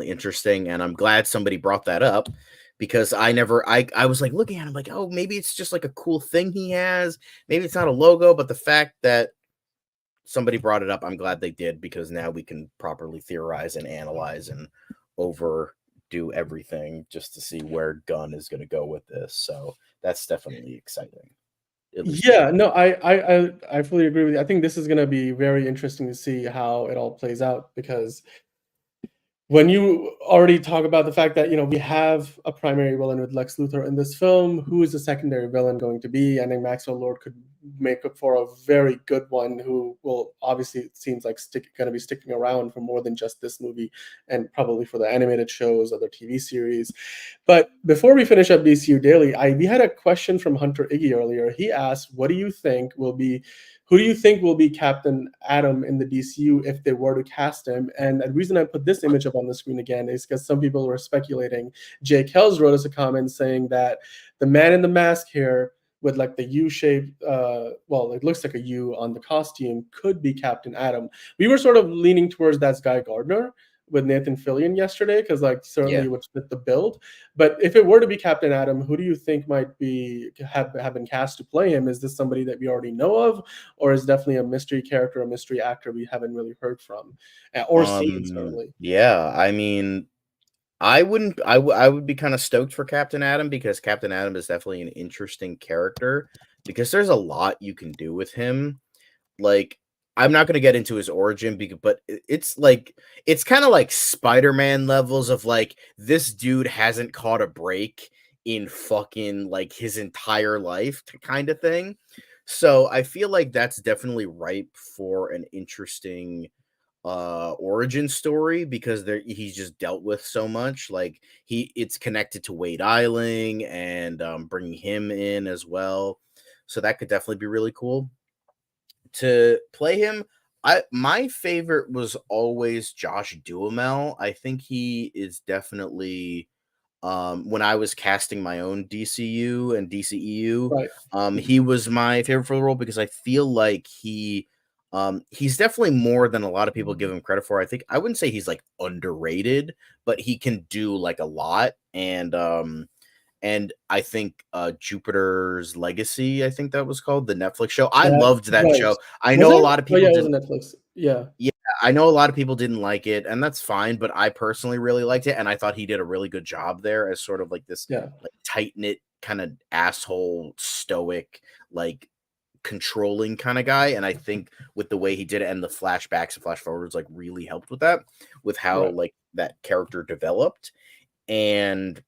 interesting, and I'm glad somebody brought that up, because I was like looking at him like, oh, maybe it's just like a cool thing he has, maybe it's not a logo, but the fact that somebody brought it up, I'm glad they did, because now we can properly theorize and analyze and overdo everything just to see where Gunn is going to go with this. So that's definitely exciting. Yeah, no, I fully agree with you. I think this is going to be very interesting to see how it all plays out, because when you already talk about the fact that, we have a primary villain with Lex Luthor in this film, who is the secondary villain going to be? I think Maxwell Lord could make up for a very good one, who will obviously, it seems like, going to be sticking around for more than just this movie, and probably for the animated shows, other TV series. But before we finish up DCU Daily, we had a question from Hunter Iggy earlier. He asked, who do you think will be Captain Atom in the DCU if they were to cast him? And the reason I put this image up on the screen again is because some people were speculating. Jay Kells wrote us a comment saying that the man in the mask here with like the U-shaped, it looks like a U on the costume, could be Captain Atom. We were sort of leaning towards that's Guy Gardner with Nathan Fillion yesterday, because like certainly would fit the build. But if it were to be Captain Atom, who do you think might have been cast to play him? Is this somebody that we already know of, or is definitely a mystery character, a mystery actor we haven't really heard from or seen, certainly? Yeah, I mean, I would be kind of stoked for Captain Atom, because Captain Atom is definitely an interesting character, because there's a lot you can do with him. Like, I'm not going to get into his origin, but it's kind of like Spider-Man levels of like, this dude hasn't caught a break in fucking like his entire life kind of thing. So I feel like that's definitely ripe for an interesting origin story, because he's just dealt with so much. Like, it's connected to Wade Eiling and bringing him in as well. So that could definitely be really cool to play him. My favorite was always Josh Duhamel. I think he is definitely, when I was casting my own DCU and DCEU, right. He was my favorite for the role, because I feel like he's definitely more than a lot of people give him credit for. I wouldn't say he's like underrated, but he can do like a lot. And I think Jupiter's Legacy, I think that was called, the Netflix show. I loved that show. I know a lot of people didn't. Netflix. Yeah, I know a lot of people didn't like it, and that's fine. But I personally really liked it, and I thought he did a really good job there as sort of like this like tight knit kind of asshole stoic like controlling kind of guy, and I think with the way he did it and the flashbacks and flash forwards like really helped with that, with how like that character developed. And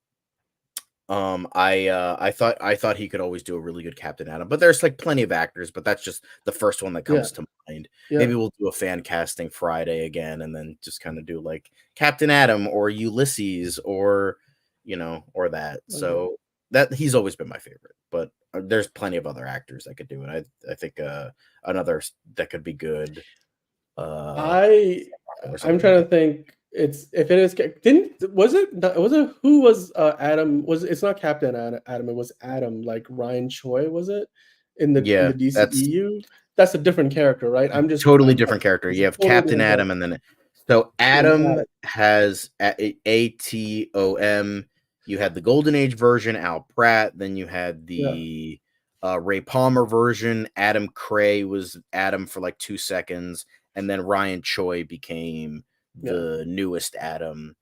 I thought he could always do a really good Captain Atom, but there's like plenty of actors, but that's just the first one that comes to mind. Maybe we'll do a fan casting Friday again, and then just kind of do like Captain Atom or Ulysses or or that. So that he's always been my favorite, but there's plenty of other actors that could do it. I think another that could be good. I'm trying to think. Was it who was Adam? It's not Captain Adam. It was Adam, like Ryan Choi. Was it in the DCEU? That's a different character, right? I'm just totally different character. You have Captain Atom, and then so Adam has Atom. You had the Golden Age version, Al Pratt. Then you had the Ray Palmer version. Adam Cray was Adam for like 2 seconds, and then Ryan Choi became the newest Adam.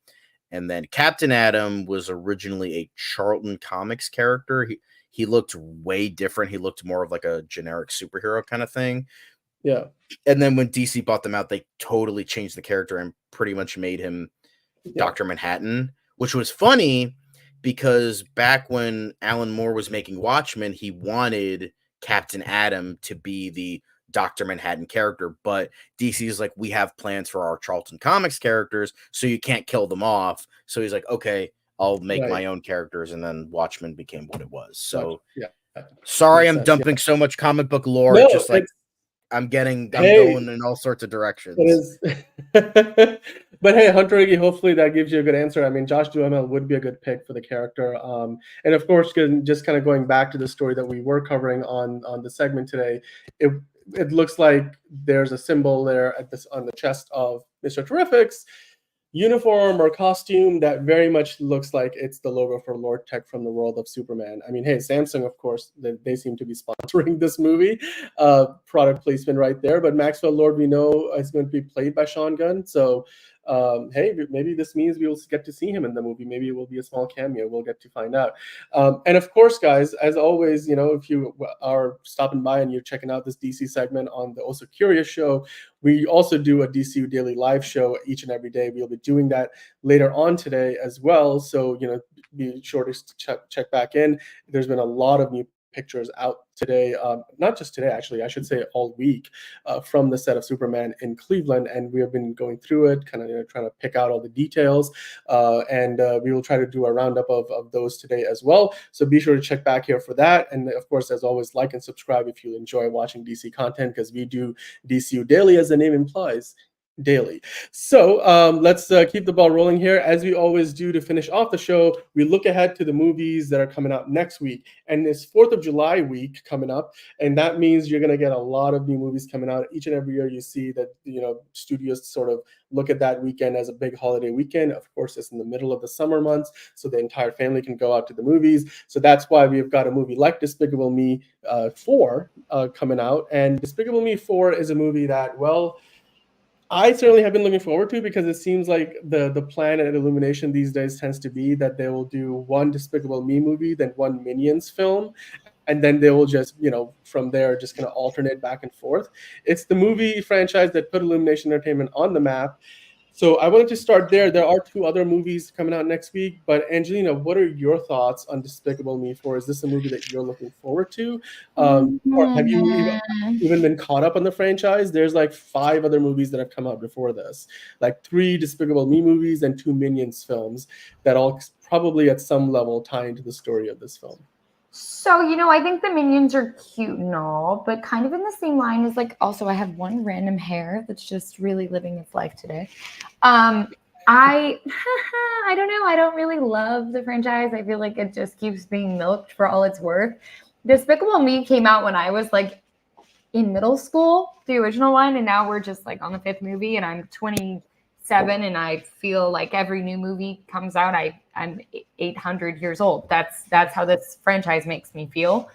And then Captain Atom was originally a Charlton Comics character. He looked way different. He looked more of like a generic superhero kind of thing. Yeah. And then when DC bought them out, they totally changed the character and pretty much made him Dr. Manhattan, which was funny because back when Alan Moore was making Watchmen, he wanted Captain Atom to be the Dr. Manhattan character, but DC is like, we have plans for our Charlton Comics characters, so you can't kill them off. So he's like, okay, I'll make my own characters, and then Watchmen became what it was. So sorry, I'm dumping so much comic book lore. No, just like I'm going in all sorts of directions. But hey, Hunter Iggy, hopefully that gives you a good answer. I mean, Josh Duhamel would be a good pick for the character. And of course, just kind of going back to the story that we were covering on the segment today, it looks like there's a symbol there on the chest of Mr. Terrific's uniform or costume that very much looks like it's the logo for Lord Tech from the World of Superman. I mean, hey, Samsung, of course, they seem to be sponsoring this movie. Product placement right there. But Maxwell Lord, we know, is going to be played by Sean Gunn. So, hey, maybe this means we will get to see him in the movie. Maybe it will be a small cameo. We'll get to find out. And of course, guys, as always, if you are stopping by and you're checking out this DC segment on the Also Curious show, we also do a DCU Daily Live show each and every day. We'll be doing that later on today as well. So, be sure to check back in. There's been a lot of new pictures out today, not just today, actually, I should say all week, from the set of Superman in Cleveland. And we have been going through it, kind of trying to pick out all the details. And we will try to do a roundup of those today as well. So be sure to check back here for that. And of course, as always, like and subscribe if you enjoy watching DC content, because we do DCU Daily, as the name implies, daily. So let's keep the ball rolling here. As we always do to finish off the show, we look ahead to the movies that are coming out next week. And it's 4th of July week coming up. And that means you're going to get a lot of new movies coming out. Each and every year you see that, studios sort of look at that weekend as a big holiday weekend. Of course, it's in the middle of the summer months, so the entire family can go out to the movies. So that's why we've got a movie like Despicable Me 4 coming out. And Despicable Me 4 is a movie that, I certainly have been looking forward to, because it seems like the plan at Illumination these days tends to be that they will do one Despicable Me movie, then one Minions film, and then they will just, from there, just kind of alternate back and forth. It's the movie franchise that put Illumination Entertainment on the map. So I wanted to start there. There are 2 other movies coming out next week. But Angelina, what are your thoughts on Despicable Me 4? Is this a movie that you're looking forward to? Or have you even been caught up on the franchise? There's like 5 other movies that have come out before this. Like 3 Despicable Me movies and 2 Minions films that all probably at some level tie into the story of this film. So, I think the Minions are cute and all, but kind of in the same line as also I have one random hair that's just really living its life today. I don't know. I don't really love the franchise. I feel like it just keeps being milked for all it's worth. Despicable Me came out when I was in middle school, the original one, and now we're just on the 5th movie, and I'm 27, and I feel like every new movie comes out, I'm 800 years old. That's how this franchise makes me feel,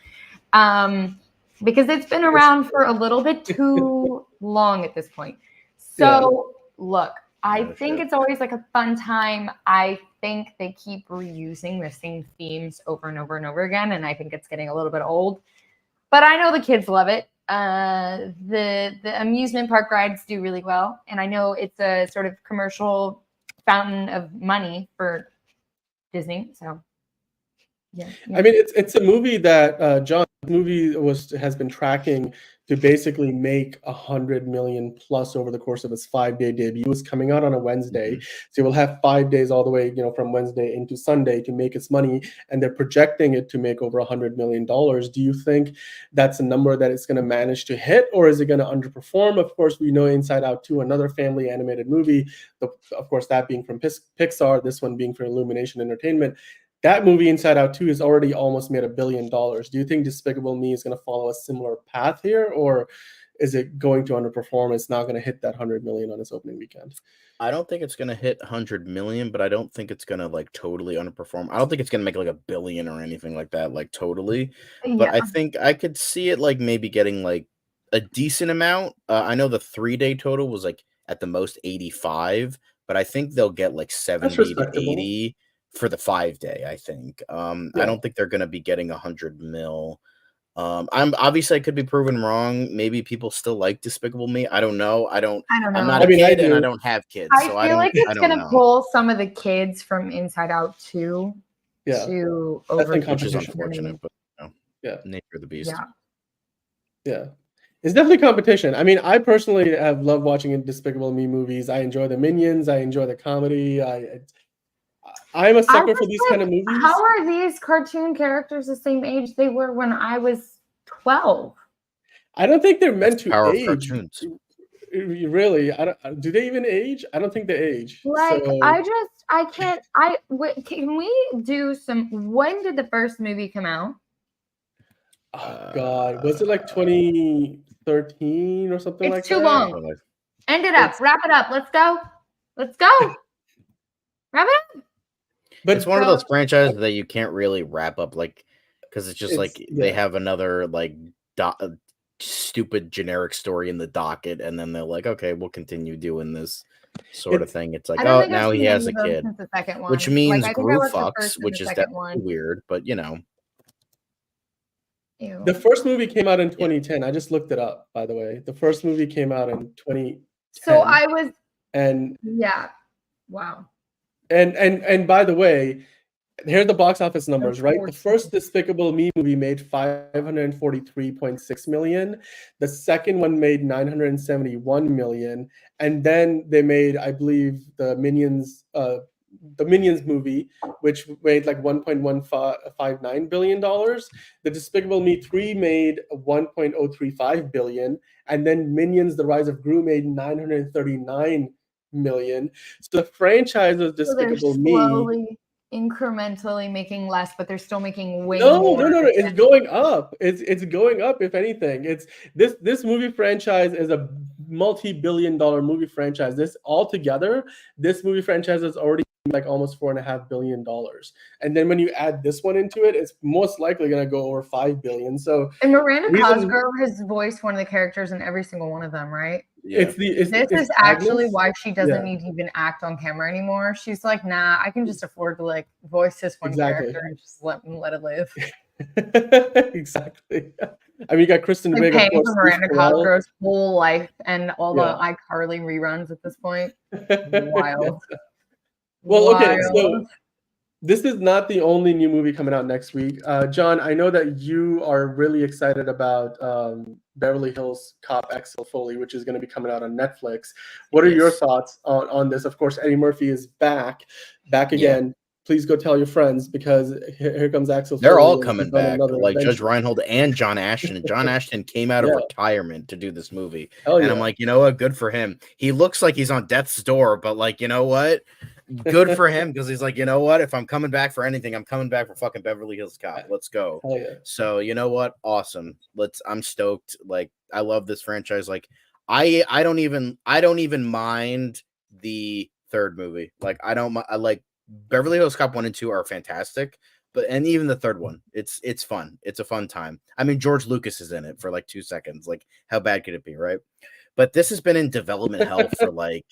because it's been around for a little bit too long at this point. So look, I think it's always a fun time. I think they keep reusing the same themes over and over and over again, and I think it's getting a little bit old. But I know the kids love it. The amusement park rides do really well, and I know it's a sort of commercial fountain of money for Disney. So, yeah. I mean, it's a movie that John has been tracking to basically make 100 million plus over the course of its 5-day debut. It's coming out on a Wednesday, so we'll have 5 days all the way, from Wednesday into Sunday to make its money, and they're projecting it to make over $100 million. Do you think that's a number that it's going to manage to hit, or is it going to underperform? Of course, we know Inside Out 2, another family animated movie, of course that being from Pixar, this one being from Illumination Entertainment. That movie, Inside Out 2, has already almost made $1 billion. Do you think Despicable Me is going to follow a similar path here, or is it going to underperform? It's not going to hit that 100 million on its opening weekend. I don't think it's going to hit 100 million, but I don't think it's going to like totally underperform. I don't think it's going to make like $1 billion or anything like that, like totally. But I think I could see it like maybe getting like a decent amount. I know the 3-day total was like at the most 85, but I think they'll get like 70 to 80 for the 5-day. I think. I don't think they're going to be getting 100 mil. I'm obviously I could be proven wrong. Maybe people still like Despicable Me. I don't know. I don't know. I'm not a kid and I don't have kids. I feel like it's gonna pull some of the kids from Inside Out 2 to over, which is unfortunate, but nature of the beast. Yeah. It's definitely competition. I mean, I personally have loved watching Despicable Me movies. I enjoy the Minions. I enjoy the comedy. I'm a sucker for these kind of movies. How are these cartoon characters the same age they were when I was 12? I don't think they're meant to age. Cartoons. Really? Do they even age? I don't think they age. Like, can we do some, when did the first movie come out? Oh, God. Was it like 2013 or something like that? It's too long. End it up. Wrap it up. Let's go. Wrap it up. But it's one of those franchises that you can't really wrap up, like, because it's just they have another like stupid generic story in the docket, and then they're like, okay, we'll continue doing this sort of thing. It's like, oh, now he has a kid, which means Gru fucks, which is definitely weird, but you know. Ew. The first movie came out in 2010. I just looked it up, by the way. The first movie came out in 2010. So I was, and wow. And by the way, here are the box office numbers, right? The first Despicable Me movie made $543.6 million. The second one made $971 million, and then they made, I believe, the Minions movie, which made like $1.159 billion. The Despicable Me 3 made $1.035 billion, and then Minions: The Rise of Gru made $939 million. So the franchise of Despicable Me slowly, incrementally making less, but they're still making way more. No. It's going up. It's going up. If anything, it's this movie franchise is a multi-billion-dollar movie franchise. This movie franchise is already like almost $4.5 billion. And then when you add this one into it, it's most likely going to go over $5 billion. So, and Miranda Cosgrove has voiced one of the characters in every single one of them, right? Yeah. This is actually why she doesn't need to even act on camera anymore. She's like, nah, I can just afford to like voice this one character and just let it live. Exactly. I mean, you got Kristen Wiig, paying for Miranda Cosgrove's whole life and all the iCarly reruns at this point. Wild. Well, okay, so this is not the only new movie coming out next week. John, I know that you are really excited about Beverly Hills Cop X Foley, which is going to be coming out on Netflix. What are your thoughts on this? Of course, Eddie Murphy is back again. Please go tell your friends, because here comes Axel. They're all coming back, like Judge Reinhold and John Ashton. John Ashton came out of retirement to do this movie. And I'm like, you know what? Good for him. He looks like he's on death's door, but like, you know what? Good for him, because he's like, you know what? If I'm coming back for anything, I'm coming back for fucking Beverly Hills Cop. Let's go. So you know what? Awesome. I'm stoked. Like, I love this franchise. Like, I don't even mind the third movie. Like, I like Beverly Hills Cop 1 and 2 are fantastic, and even the third one, it's fun. It's a fun time. I mean, George Lucas is in it for like 2 seconds. Like, how bad could it be, right? But this has been in development hell for like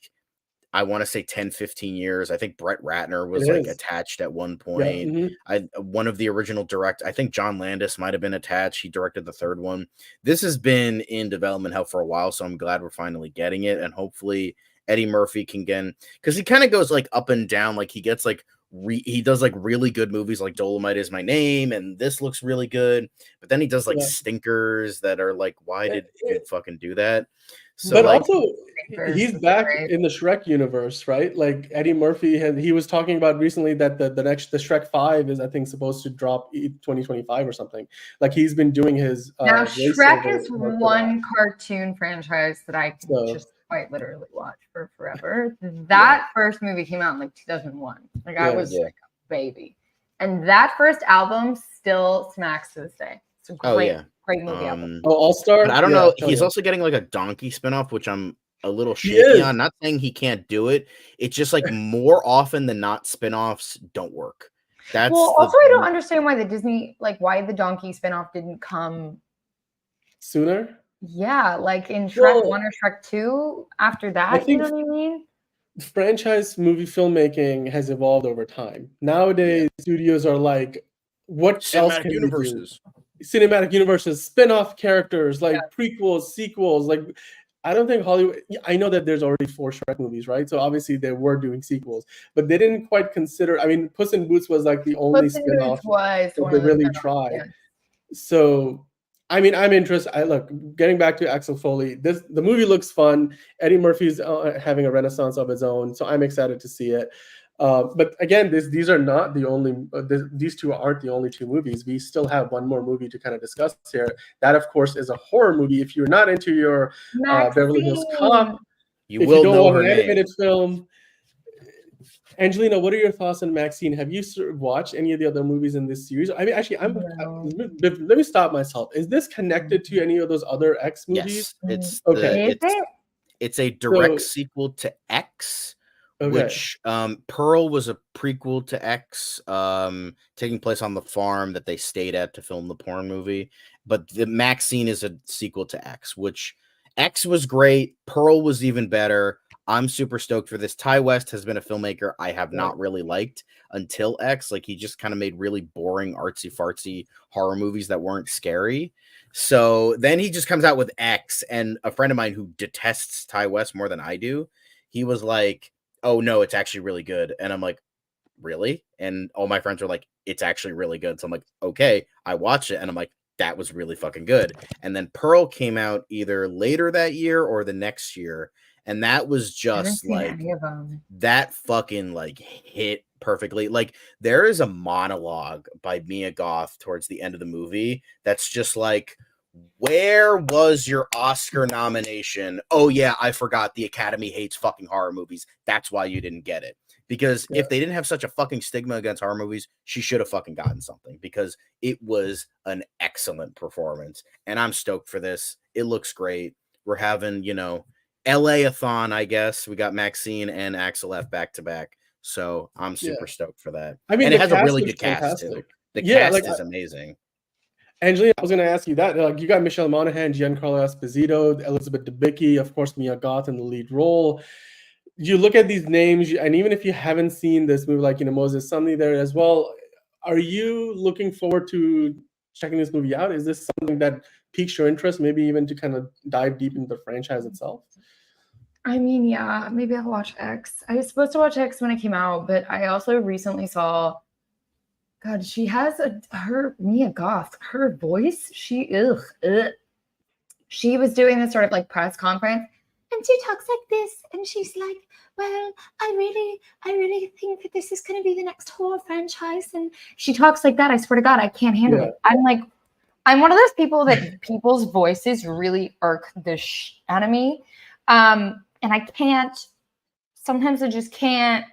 I want to say 10, 15 years. I think Brett Ratner was It like is. attached at one Yeah. point. One of the original I think John Landis might have been attached. He directed the third one. This has been in development hell for a while, so I'm glad we're finally getting it. And hopefully Eddie Murphy can get, because he kind of goes like up and down. Like he gets like he does like really good movies like Dolomite Is My Name, and this looks really good. But then he does like stinkers that are like, why did you fucking do that? So, but like, also, he's back in the Shrek universe, right? Like Eddie Murphy he was talking about recently that the Shrek 5 is, I think, supposed to drop 2025 or something. Like he's been doing his now Shrek is voiceover one cartoon franchise that I can just quite literally watch for forever. That first movie came out in like 2001. Like I was like a baby, and that first album still smacks to this day. It's a great movie album. All Star. But I don't know. He's also getting like a Donkey spinoff, which I'm a little shaky on. Not saying he can't do it. It's just like more often than not, spinoffs don't work. That's also I don't understand why the Disney, like why the Donkey spinoff didn't come sooner. Yeah, like in Shrek 1 or Shrek 2 after that, you know what I mean? Franchise movie filmmaking has evolved over time. Nowadays, studios are like, what else can universes? We do? Cinematic universes, spin-off characters, like prequels, sequels. Like, I don't think Hollywood. I know that there's already 4 Shrek movies, right? So obviously they were doing sequels, but they didn't quite consider. I mean, Puss in Boots was like the only spin-off that they really tried. Yeah. So, I mean, I'm interested. Look, getting back to Axel Foley, the movie looks fun. Eddie Murphy's having a renaissance of his own, so I'm excited to see it. But again, these are not the only. These 2 aren't the only 2 movies. We still have one more movie to kind of discuss here. That, of course, is a horror movie. If you're not into your Beverly Hills Cop, you will know her name. Animated film. Angelina, what are your thoughts on Maxine? Have you watched any of the other movies in this series? I mean, actually, let me stop myself. Is this connected to any of those other X movies? Yes, it's a direct sequel to X, which Pearl was a prequel to X, taking place on the farm that they stayed at to film the porn movie. But the Maxine is a sequel to X, which X was great. Pearl was even better. I'm super stoked for this. Ty West has been a filmmaker I have not really liked until X. Like, he just kind of made really boring, artsy-fartsy horror movies that weren't scary. So then he just comes out with X, and a friend of mine who detests Ty West more than I do, he was like, oh, no, it's actually really good. And I'm like, really? And all my friends are like, it's actually really good. So I'm like, okay. I watched it, and I'm like, that was really fucking good. And then Pearl came out either later that year or the next year. And that was just like that fucking like hit perfectly. Like, there is a monologue by Mia Goth towards the end of the movie that's just like, where was your Oscar nomination? Oh yeah, I forgot the Academy hates fucking horror movies. That's why you didn't get it. Because if they didn't have such a fucking stigma against horror movies, she should have fucking gotten something, because it was an excellent performance. And I'm stoked for this. It looks great. We're having, LA-a-thon, I guess. We got Maxine and Axel F back to back. So I'm super stoked for that. I mean, and it has a really good cast too. The cast is amazing. Angelina, I was going to ask you that. Like, you got Michelle Monaghan, Giancarlo Esposito, Elizabeth Debicki, of course, Mia Goth in the lead role. You look at these names, and even if you haven't seen this movie, like, Moses Sumney there as well, are you looking forward to checking this movie out? Is this something that piques your interest, maybe even to kind of dive deep into the franchise itself? I mean, yeah, maybe I'll watch X. I was supposed to watch X when it came out, but I also recently saw, God, she has her Mia Goth, her voice, she was doing this sort of like press conference, and she talks like this, and she's like, well, I really think that this is going to be the next horror franchise, and she talks like that. I swear to God, I can't handle it. I'm one of those people that people's voices really irk the out of me. And I can't, sometimes I just can't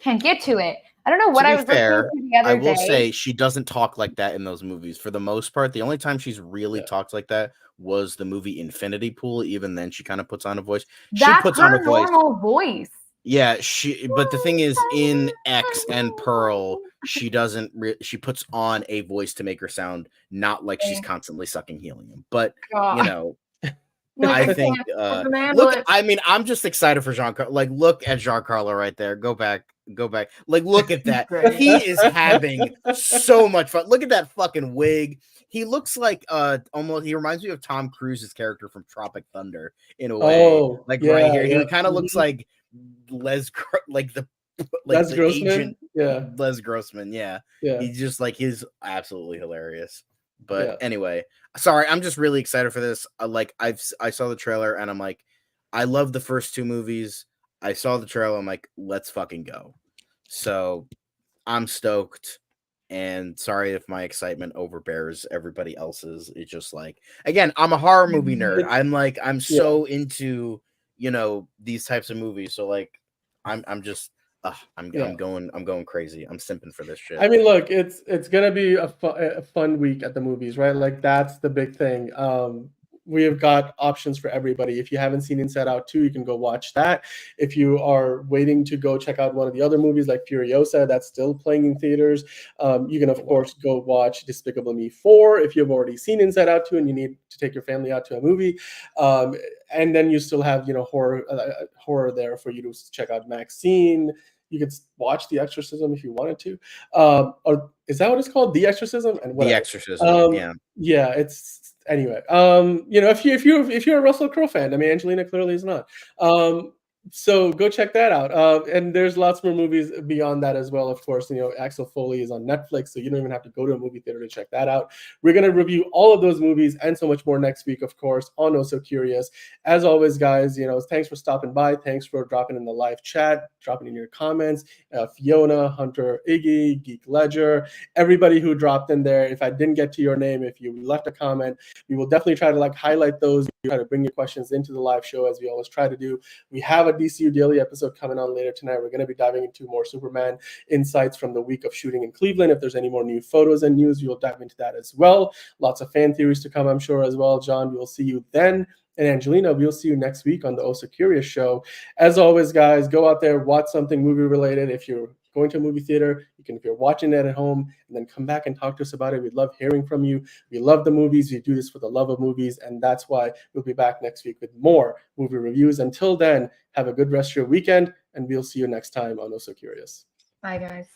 get to it. I don't know what I was listening to the other day. I will say she doesn't talk like that in those movies. For the most part, the only time she's really talked like that was the movie Infinity Pool. Even then, she kind of puts on a voice. That's she puts her on a normal voice. Yeah, but the thing is, in X and Pearl, she doesn't. She puts on a voice to make her sound not like she's constantly sucking helium. But I think Superman, look, but- I mean, I'm just excited for Giancarlo. Like, look at Giancarlo right there. Go back. Like, look at that. Great. He is having so much fun. Look at that fucking wig. He looks like almost, he reminds me of Tom Cruise's character from Tropic Thunder in a way. Oh, Like yeah, right here. yeah. He kind of looks Mhm. like like the Les the Grossman? agent Yeah. Les Grossman, yeah. Yeah. He's just like, he's absolutely hilarious. But Yeah. anyway, sorry, I'm just really excited for this. I saw the trailer and I'm like, I love the first two movies. I saw the trailer, I'm like, let's fucking go. So I'm stoked. And sorry if my excitement overbears everybody else's. It's just like, again, I'm a horror movie nerd. I'm so into, these types of movies. So like, I'm going crazy. I'm simping for this shit. I mean, look, it's gonna be a fun week at the movies, right? Like that's the big thing. We have got options for everybody. If you haven't seen Inside Out 2, you can go watch that. If you are waiting to go check out one of the other movies like Furiosa, that's still playing in theaters, you can, of course, go watch Despicable Me 4 if you've already seen Inside Out 2 and you need to take your family out to a movie. And then you still have, horror there for you to check out Maxine. You could watch The Exorcism if you wanted to. Or is that what it's called? The Exorcism? And The Exorcism, yeah. Yeah, it's anyway. If you're a Russell Crowe fan, I mean, Angelina clearly is not. So go check that out. And there's lots more movies beyond that as well. Of course, Axel Foley is on Netflix, so you don't even have to go to a movie theater to check that out. We're going to review all of those movies and so much more next week, of course, on Oh So Curious. As always, guys, thanks for stopping by. Thanks for dropping in the live chat, dropping in your comments. Fiona, Hunter, Iggy, Geek Ledger, everybody who dropped in there. If I didn't get to your name, if you left a comment, we will definitely try to highlight those. We try to bring your questions into the live show as we always try to do. We have a DCU Daily episode coming on later tonight. We're going to be diving into more Superman insights from the week of shooting in Cleveland. If there's any more new photos and news, we'll dive into that as well. Lots of fan theories to come, I'm sure, as well. John, we'll see you then. And Angelina, we'll see you next week on the Oh So Curious show. As always, guys, go out there, watch something movie-related. If you're going to a movie theater, if you're watching it at home, and then come back and talk to us about it. We'd love hearing from you. We love the movies. We do this for the love of movies, and that's why we'll be back next week with more movie reviews. Until then, have a good rest of your weekend, and we'll see you next time on Oh So Curious. Bye, guys.